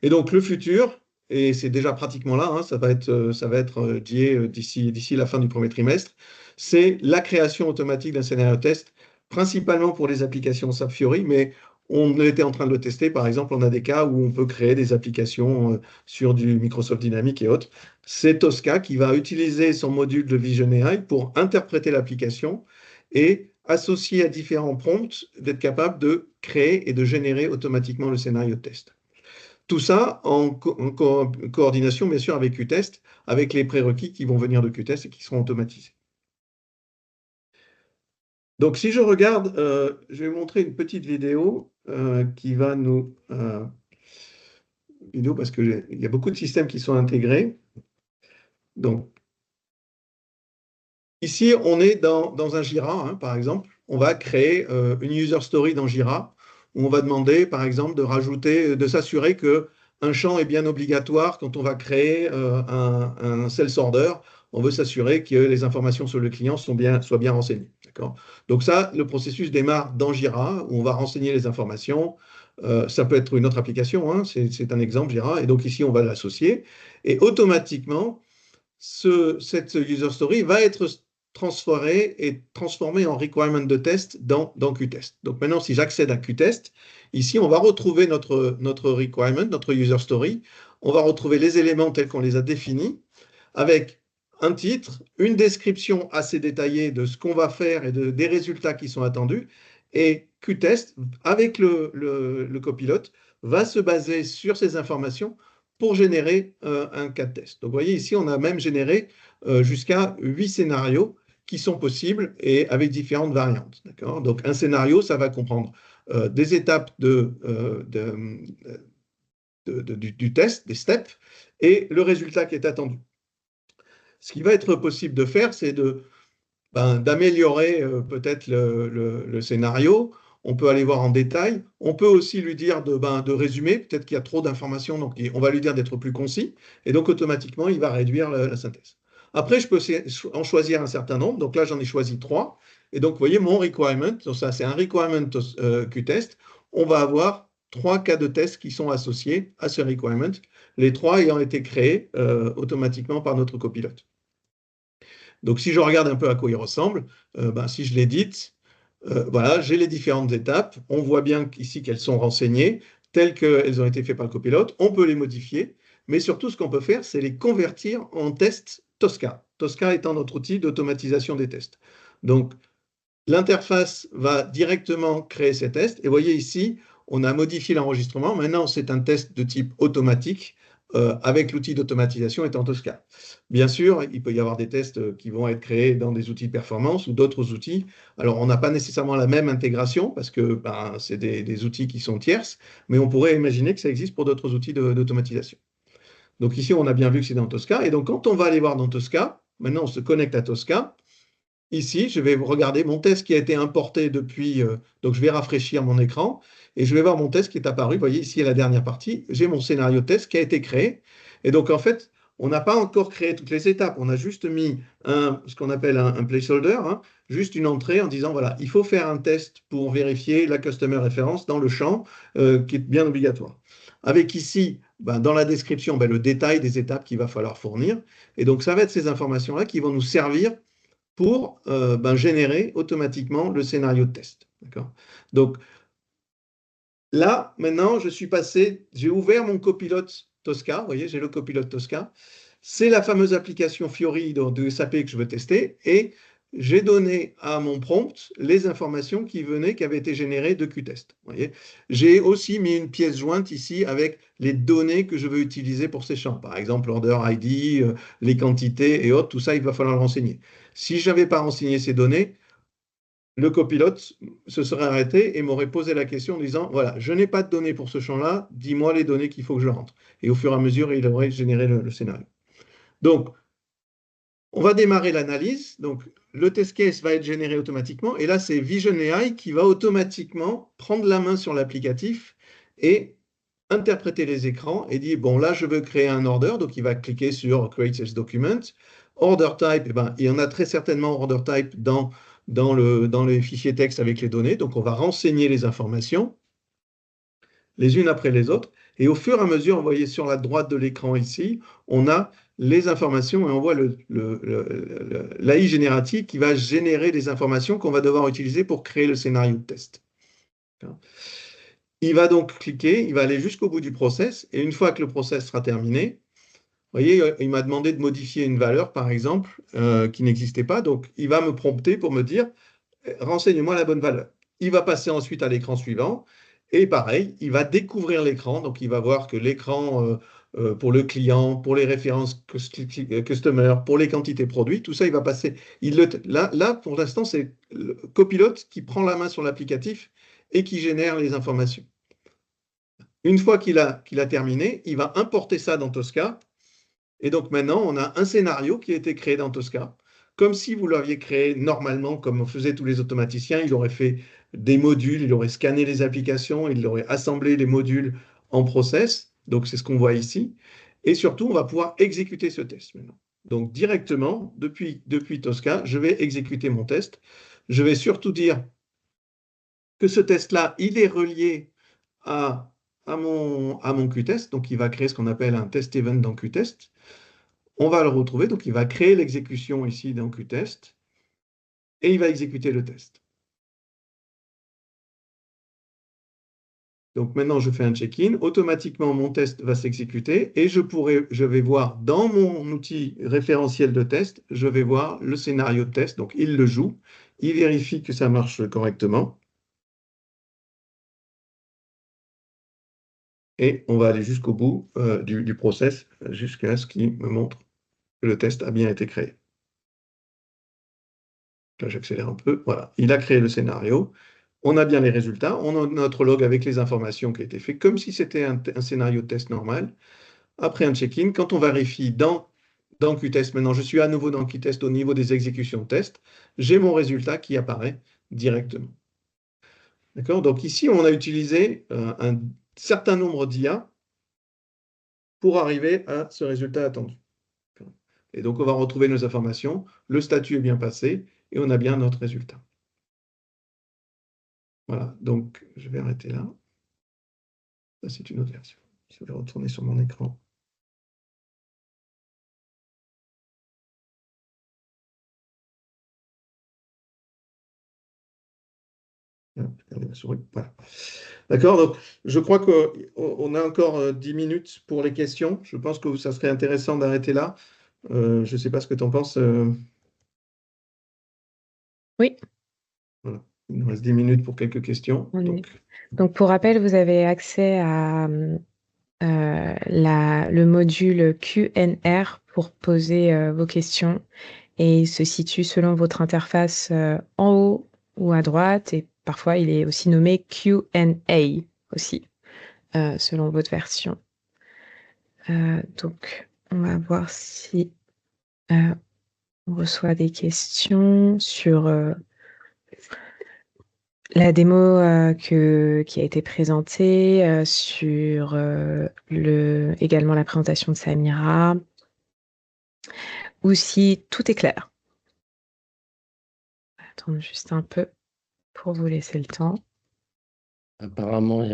Et donc le futur, et c'est déjà pratiquement là, hein, ça va être d'ici la fin du premier trimestre, c'est la création automatique d'un scénario test, principalement pour les applications SAP Fiori, mais on était en train de le tester. Par exemple, on a des cas où on peut créer des applications sur du Microsoft Dynamics et autres. C'est Tosca qui va utiliser son module de Vision AI pour interpréter l'application et associer à différents prompts, d'être capable de créer et de générer automatiquement le scénario de test. Tout ça en coordination, bien sûr, avec Qtest, avec les prérequis qui vont venir de Qtest et qui seront automatisés. Donc, si je regarde, je vais vous montrer une petite vidéo qui va nous... vidéo parce qu'il y a beaucoup de systèmes qui sont intégrés. Donc, ici, on est dans un Jira, hein, par exemple. On va créer une user story dans Jira où on va demander, par exemple, de s'assurer qu'un champ est bien obligatoire quand on va créer un sales order. On veut s'assurer que les informations sur le client soient bien renseignées. Donc ça, le processus démarre dans Jira, où on va renseigner les informations. Ça peut être une autre application, hein, c'est un exemple Jira. Et donc ici, on va l'associer. Et automatiquement, cette user story va être transformée en requirement de test dans Qtest. Donc maintenant, si j'accède à Qtest, ici, on va retrouver notre requirement, notre user story. On va retrouver les éléments tels qu'on les a définis, avec un titre, une description assez détaillée de ce qu'on va faire et des résultats qui sont attendus. Et Qtest, avec le copilote, va se baser sur ces informations pour générer un cas de test. Donc, vous voyez, ici, on a même généré jusqu'à 8 scénarios qui sont possibles et avec différentes variantes. Donc, un scénario, ça va comprendre des étapes du test, des steps, et le résultat qui est attendu. Ce qui va être possible de faire, c'est d'améliorer peut-être le scénario. On peut aller voir en détail. On peut aussi lui dire de résumer. Peut-être qu'il y a trop d'informations, donc on va lui dire d'être plus concis. Et donc, automatiquement, il va réduire la synthèse. Après, je peux en choisir un certain nombre. Donc là, j'en ai choisi 3. Et donc, vous voyez, mon requirement, donc ça, c'est un requirement Qtest. On va avoir 3 cas de test qui sont associés à ce requirement, les 3 ayant été créés automatiquement par notre copilote. Donc, si je regarde un peu à quoi il ressemble, si je l'édite, voilà, j'ai les différentes étapes. On voit bien ici qu'elles sont renseignées, telles qu'elles ont été faites par le copilote. On peut les modifier, mais surtout, ce qu'on peut faire, c'est les convertir en tests Tosca. Tosca étant notre outil d'automatisation des tests. Donc, l'interface va directement créer ces tests. Et vous voyez ici, on a modifié l'enregistrement. Maintenant, c'est un test de type automatique avec l'outil d'automatisation étant Tosca. Bien sûr, il peut y avoir des tests qui vont être créés dans des outils de performance ou d'autres outils. Alors, on n'a pas nécessairement la même intégration parce que c'est des outils qui sont tierces, mais on pourrait imaginer que ça existe pour d'autres outils d'automatisation. Donc ici, on a bien vu que c'est dans Tosca. Et donc, quand on va aller voir dans Tosca, maintenant, on se connecte à Tosca. Ici, je vais regarder mon test qui a été importé depuis. Donc, je vais rafraîchir mon écran et je vais voir mon test qui est apparu. Vous voyez, ici, à la dernière partie, j'ai mon scénario test qui a été créé. Et donc, en fait, on n'a pas encore créé toutes les étapes. On a juste mis ce qu'on appelle un placeholder, hein, juste une entrée en disant, voilà, il faut faire un test pour vérifier la customer reference dans le champ qui est bien obligatoire. Avec ici, dans la description, le détail des étapes qu'il va falloir fournir. Et donc, ça va être ces informations-là qui vont nous servir pour générer automatiquement le scénario de test. Donc, là, maintenant, j'ai ouvert mon copilote Tosca. Vous voyez, j'ai le copilote Tosca. C'est la fameuse application Fiori de SAP que je veux tester. Et j'ai donné à mon prompt les informations qui avaient été générées de Qtest. J'ai aussi mis une pièce jointe ici avec les données que je veux utiliser pour ces champs. Par exemple, l'order ID, les quantités et autres, tout ça, il va falloir le renseigner. Si je n'avais pas renseigné ces données, le copilote se serait arrêté et m'aurait posé la question en disant, voilà, je n'ai pas de données pour ce champ-là, dis-moi les données qu'il faut que je rentre. Et au fur et à mesure, il aurait généré le scénario. Donc, on va démarrer l'analyse. Donc, le test case va être généré automatiquement. Et là, c'est Vision AI qui va automatiquement prendre la main sur l'applicatif et interpréter les écrans et dire, bon, là, je veux créer un order. Donc, il va cliquer sur Create Sales Document. Order type, eh ben, il y en a très certainement order type dans les fichiers texte avec les données. Donc, on va renseigner les informations les unes après les autres. Et au fur et à mesure, vous voyez sur la droite de l'écran ici, on a les informations et on voit l'AI générative qui va générer des informations qu'on va devoir utiliser pour créer le scénario de test. Il va donc cliquer, il va aller jusqu'au bout du process, et une fois que le process sera terminé, vous voyez, il m'a demandé de modifier une valeur, par exemple, qui n'existait pas, donc il va me prompter pour me dire, renseigne-moi la bonne valeur. Il va passer ensuite à l'écran suivant, et pareil, il va découvrir l'écran, donc il va voir que l'écran pour le client, pour les références customer, pour les quantités produits, tout ça, il va passer. Là, pour l'instant, c'est le copilote qui prend la main sur l'applicatif et qui génère les informations. Une fois qu'il a terminé, il va importer ça dans Tosca. Et donc maintenant, on a un scénario qui a été créé dans Tosca, comme si vous l'aviez créé normalement, comme faisaient tous les automaticiens. Il aurait fait des modules, il aurait scanné les applications, il aurait assemblé les modules en process. Donc c'est ce qu'on voit ici. Et surtout, on va pouvoir exécuter ce test maintenant. Donc directement, depuis Tosca, je vais exécuter mon test. Je vais surtout dire que ce test-là, il est relié à mon Qtest. Donc il va créer ce qu'on appelle un test event dans Qtest. On va le retrouver, donc il va créer l'exécution ici dans Qtest et il va exécuter le test. Donc maintenant, je fais un check-in. Automatiquement, mon test va s'exécuter et je vais voir dans mon outil référentiel de test, je vais voir le scénario de test. Donc il le joue, il vérifie que ça marche correctement. Et on va aller jusqu'au bout du process, jusqu'à ce qu'il me montre que le test a bien été créé. Là, j'accélère un peu. Voilà, il a créé le scénario. On a bien les résultats. On a notre log avec les informations qui ont été faites, comme si c'était un scénario de test normal. Après un check-in, quand on vérifie dans Qtest, maintenant je suis à nouveau dans Qtest au niveau des exécutions de test, j'ai mon résultat qui apparaît directement. D'accord? Donc ici, on a utilisé un certain nombre d'IA pour arriver à ce résultat attendu. Et donc, on va retrouver nos informations, le statut est bien passé, et on a bien notre résultat. Voilà, donc je vais arrêter là. Ça, c'est une autre version. Je vais retourner sur mon écran. Voilà. D'accord, donc je crois qu'on a encore 10 minutes pour les questions. Je pense que ça serait intéressant d'arrêter là. Je ne sais pas ce que tu en penses. Oui. Voilà. Il nous reste 10 minutes pour quelques questions. Donc, pour rappel, vous avez accès à le module Q&R pour poser vos questions et il se situe selon votre interface en haut ou à droite et parfois il est aussi nommé Q&A aussi selon votre version. Donc on va voir si on reçoit des questions sur la démo qui a été présentée, sur également la présentation de Samira, ou si tout est clair. Attends juste un peu pour vous laisser le temps. Apparemment,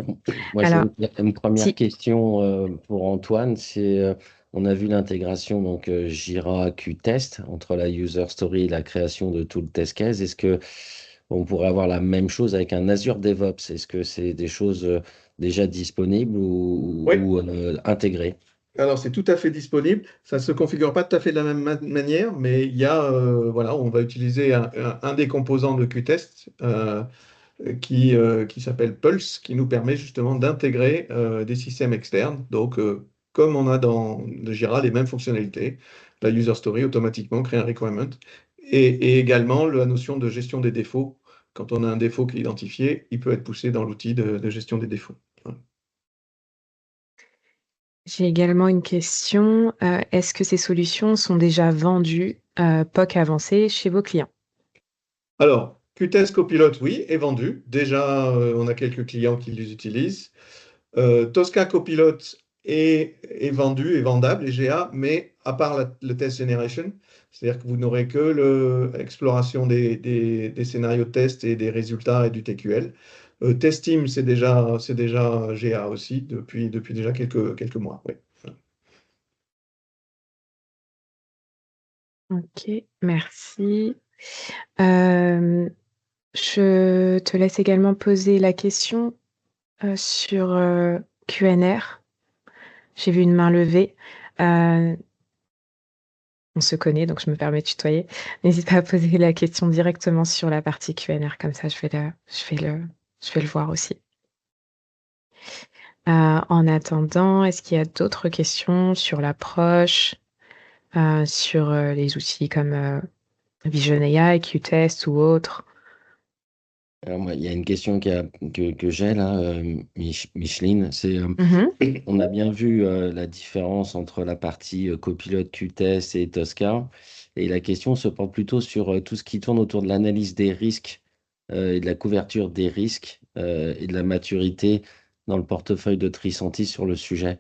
moi j'ai une première question pour Antoine, c'est on a vu l'intégration donc Jira Qtest entre la user story et la création de tout le test case. Est-ce que on pourrait avoir la même chose avec un Azure DevOps? Est-ce que c'est des choses déjà disponibles ou intégrées? Alors, c'est tout à fait disponible. Ça ne se configure pas tout à fait de la même manière, mais il y a, voilà, on va utiliser un des composants de Qtest qui s'appelle Pulse, qui nous permet justement d'intégrer des systèmes externes. Donc, comme on a dans Jira les mêmes fonctionnalités, la user story automatiquement crée un requirement et également la notion de gestion des défauts quand on a un défaut qui est identifié, il peut être poussé dans l'outil de gestion des défauts. Voilà. J'ai également une question. Est-ce que ces solutions sont déjà vendues, POC avancé, chez vos clients? Alors, Qtest Copilot, oui, est vendu. Déjà, on a quelques clients qui les utilisent. Tosca Copilot est vendu, est vendable, est GA, mais à part le test generation, c'est-à-dire que vous n'aurez que l'exploration des scénarios de test et des résultats et du TQL. Test Team, c'est déjà GA aussi depuis déjà quelques mois. Oui. Ok, merci. Je te laisse également poser la question sur QNR. J'ai vu une main levée. On se connaît, donc je me permets de tutoyer. N'hésite pas à poser la question directement sur la partie QNR, comme ça je vais le voir aussi. En attendant, est-ce qu'il y a d'autres questions sur l'approche, sur les outils comme Vision AI, Qtest ou autres? Alors moi, il y a une question que j'ai là, Micheline, c'est on a bien vu la différence entre la partie copilote Qtest et Tosca, et la question se porte plutôt sur tout ce qui tourne autour de l'analyse des risques et de la couverture des risques et de la maturité dans le portefeuille de Tricentis sur le sujet.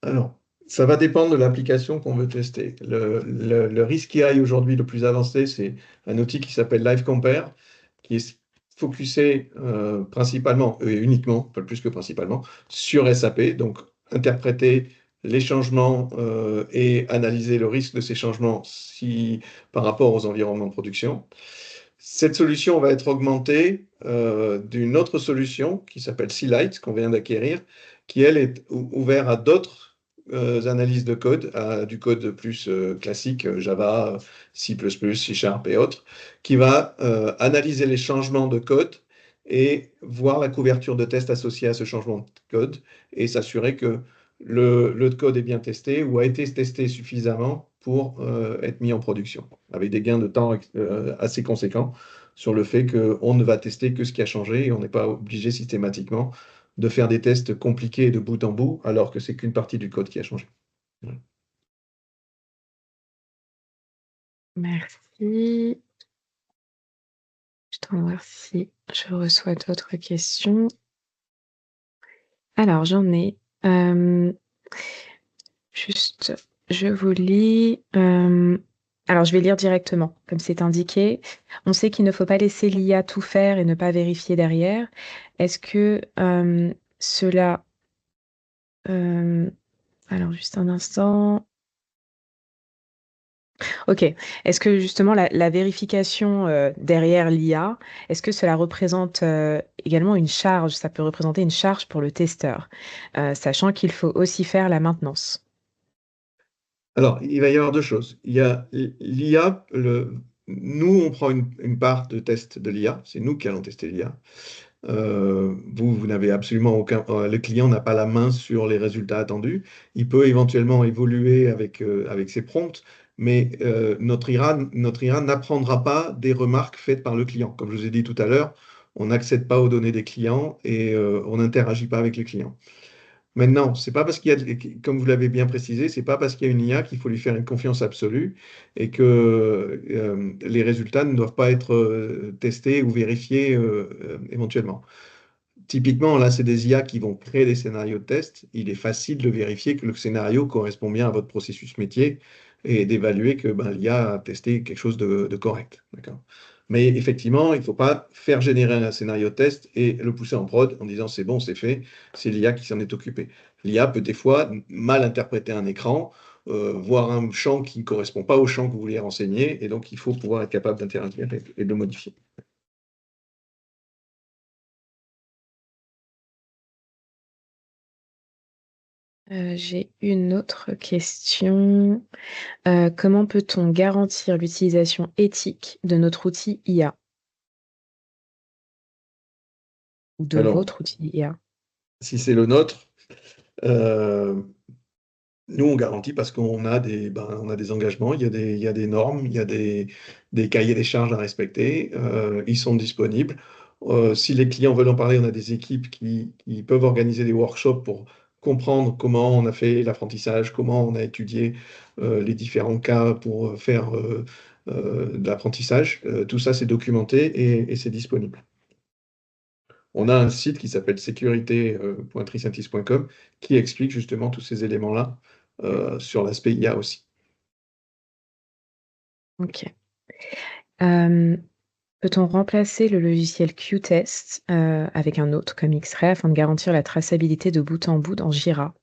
Alors, ça va dépendre de l'application qu'on veut tester. Le risque AI aujourd'hui le plus avancé, c'est un outil qui s'appelle Live Compare, qui est focusé principalement, et uniquement, pas plus que principalement, sur SAP, donc interpréter les changements et analyser le risque de ces changements par rapport aux environnements de production. Cette solution va être augmentée d'une autre solution qui s'appelle Sealight, qu'on vient d'acquérir, qui, elle, est ouverte à d'autres analyses de code, à du code plus classique, Java, C++, C# et autres, qui va analyser les changements de code et voir la couverture de test associée à ce changement de code et s'assurer que le code est bien testé ou a été testé suffisamment pour être mis en production, avec des gains de temps assez conséquents sur le fait qu'on ne va tester que ce qui a changé et on n'est pas obligé systématiquement de faire des tests compliqués de bout en bout, alors que c'est qu'une partie du code qui a changé. Ouais. Merci. Je t'en remercie. Je reçois d'autres questions. Alors, j'en ai. Juste, je vous lis. Alors, je vais lire directement, comme c'est indiqué. On sait qu'il ne faut pas laisser l'IA tout faire et ne pas vérifier derrière. Est-ce que cela... alors, juste un instant. Ok. Est-ce que justement la vérification derrière l'IA, est-ce que cela représente également une charge? Ça peut représenter une charge pour le testeur, sachant qu'il faut aussi faire la maintenance. Alors, il va y avoir deux choses. Il y a l'IA, nous, on prend une part de test de l'IA, c'est nous qui allons tester l'IA. Vous n'avez absolument le client n'a pas la main sur les résultats attendus. Il peut éventuellement évoluer avec ses prompts, mais notre IA n'apprendra pas des remarques faites par le client. Comme je vous ai dit tout à l'heure, on n'accède pas aux données des clients et on n'interagit pas avec les clients. Maintenant, c'est pas parce qu'il y a, comme vous l'avez bien précisé, c'est pas parce qu'il y a une IA qu'il faut lui faire une confiance absolue et que les résultats ne doivent pas être testés ou vérifiés éventuellement. Typiquement, là, c'est des IA qui vont créer des scénarios de test. Il est facile de vérifier que le scénario correspond bien à votre processus métier et d'évaluer que l'IA a testé quelque chose de correct. D'accord. Mais effectivement, il ne faut pas faire générer un scénario de test et le pousser en prod en disant c'est bon, c'est fait, c'est l'IA qui s'en est occupée. L'IA peut des fois mal interpréter un écran, voir un champ qui ne correspond pas au champ que vous voulez renseigner, et donc il faut pouvoir être capable d'interagir et de le modifier. J'ai une autre question. Comment peut-on garantir l'utilisation éthique de notre outil IA? Ou de Alors, votre outil IA? si c'est le nôtre, euh, Nous, on garantit parce qu'on a on a des engagements, il y a des normes, il y a des cahiers des charges à respecter, ils sont disponibles. Si les clients veulent en parler, on a des équipes qui peuvent organiser des workshops pour comprendre comment on a fait l'apprentissage, comment on a étudié les différents cas pour faire de l'apprentissage. Tout ça, c'est documenté et c'est disponible. On a un site qui s'appelle sécurité.tricentis.com qui explique justement tous ces éléments-là sur l'aspect IA aussi. Ok. Peut-on remplacer le logiciel Qtest avec un autre comme X-Ray afin de garantir la traçabilité de bout en bout dans Jira?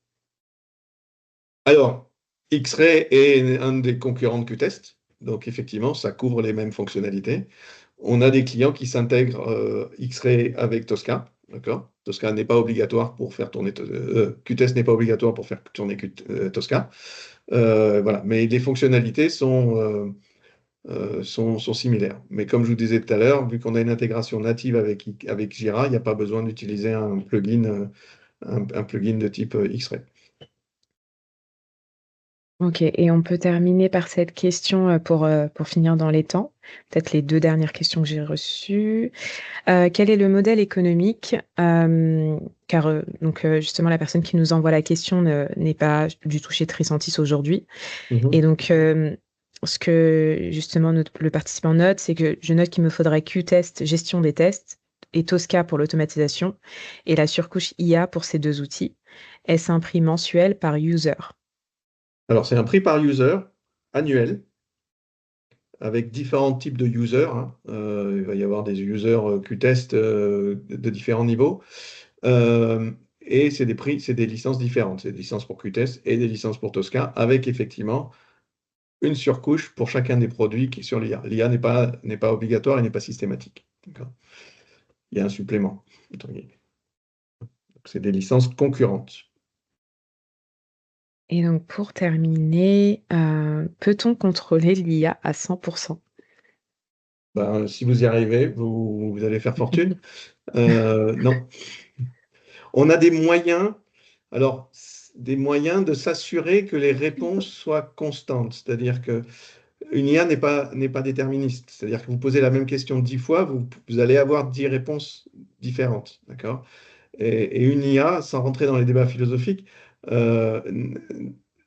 Alors, X-Ray est un des concurrents de Qtest, donc effectivement, ça couvre les mêmes fonctionnalités. On a des clients qui s'intègrent X-Ray avec Tosca, d'accord? Tosca n'est pas obligatoire pour faire tourner Qtest n'est pas obligatoire pour faire tourner Tosca. Voilà, mais les fonctionnalités sont similaires. Mais comme je vous disais tout à l'heure, vu qu'on a une intégration native avec Jira, il n'y a pas besoin d'utiliser un plugin de type X-Ray. Ok, et on peut terminer par cette question pour finir dans les temps. Peut-être les 2 dernières questions que j'ai reçues. Quel est le modèle économique? Car justement, la personne qui nous envoie la question n'est pas du tout chez Tricentis aujourd'hui. Et donc, ce que justement le participant note, c'est que je note qu'il me faudrait Qtest, gestion des tests, et Tosca pour l'automatisation, et la surcouche IA pour ces 2 outils. Est-ce un prix mensuel par user? Alors, c'est un prix par user annuel avec différents types de users. Il va y avoir des users Qtest de différents niveaux. Et c'est des prix, c'est des licences différentes. C'est des licences pour Qtest et des licences pour Tosca, avec effectivement une surcouche pour chacun des produits qui est sur l'IA. L'IA n'est pas obligatoire et n'est pas systématique. Il y a un supplément, entre guillemets. C'est des licences concurrentes. Et donc, pour terminer, peut-on contrôler l'IA à 100%? Ben, si vous y arrivez, vous allez faire fortune. Non. On a des moyens, alors des moyens de s'assurer que les réponses soient constantes. C'est-à-dire que une IA n'est pas déterministe. C'est-à-dire que vous posez la même question 10 fois, vous allez avoir 10 réponses différentes. D'accord? Et une IA, sans rentrer dans les débats philosophiques,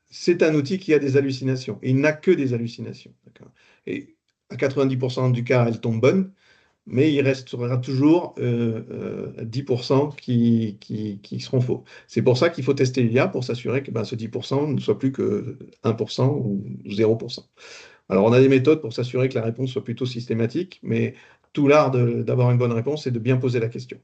c'est un outil qui a des hallucinations. Il n'a que des hallucinations. D'accord? Et à 90% du cas, elles tombent bonnes, mais il restera toujours 10% qui seront faux. C'est pour ça qu'il faut tester l'IA pour s'assurer que ce 10% ne soit plus que 1% ou 0%. Alors, on a des méthodes pour s'assurer que la réponse soit plutôt systématique, mais tout l'art d'avoir une bonne réponse, c'est de bien poser la question.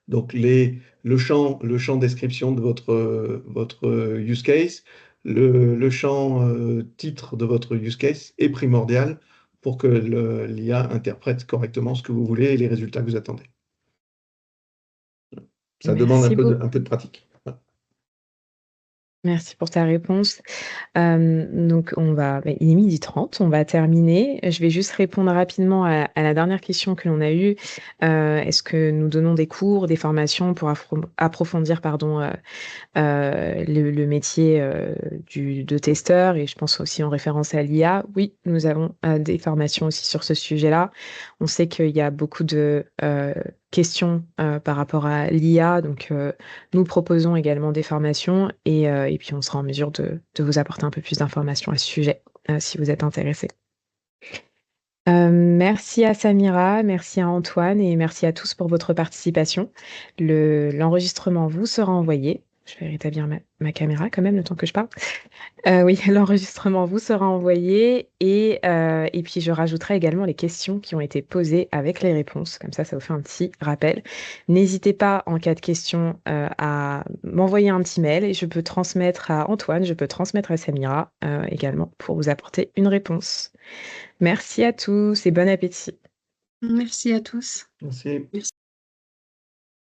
Donc, le champ description de votre use case, le champ titre de votre use case est primordial pour que l'IA interprète correctement ce que vous voulez et les résultats que vous attendez. Ça demande un peu de pratique. Merci pour ta réponse. Donc il est 12h30, on va terminer. Je vais juste répondre rapidement à la dernière question que l'on a eue. Est-ce que nous donnons des cours, des formations pour approfondir le métier de testeur, et je pense aussi en référence à l'IA. Oui, nous avons des formations aussi sur ce sujet-là. On sait qu'il y a beaucoup de questions par rapport à l'IA, donc nous proposons également des formations et puis on sera en mesure de vous apporter un peu plus d'informations à ce sujet si vous êtes intéressés. Merci à Samira, merci à Antoine et merci à tous pour votre participation. L'enregistrement vous sera envoyé. Je vais rétablir ma caméra quand même le temps que je parle. Oui, l'enregistrement vous sera envoyé et puis je rajouterai également les questions qui ont été posées avec les réponses. Comme ça vous fait un petit rappel. N'hésitez pas en cas de question à m'envoyer un petit mail et je peux transmettre à Antoine, je peux transmettre à Samira également pour vous apporter une réponse. Merci à tous et bon appétit. Merci à tous. Merci.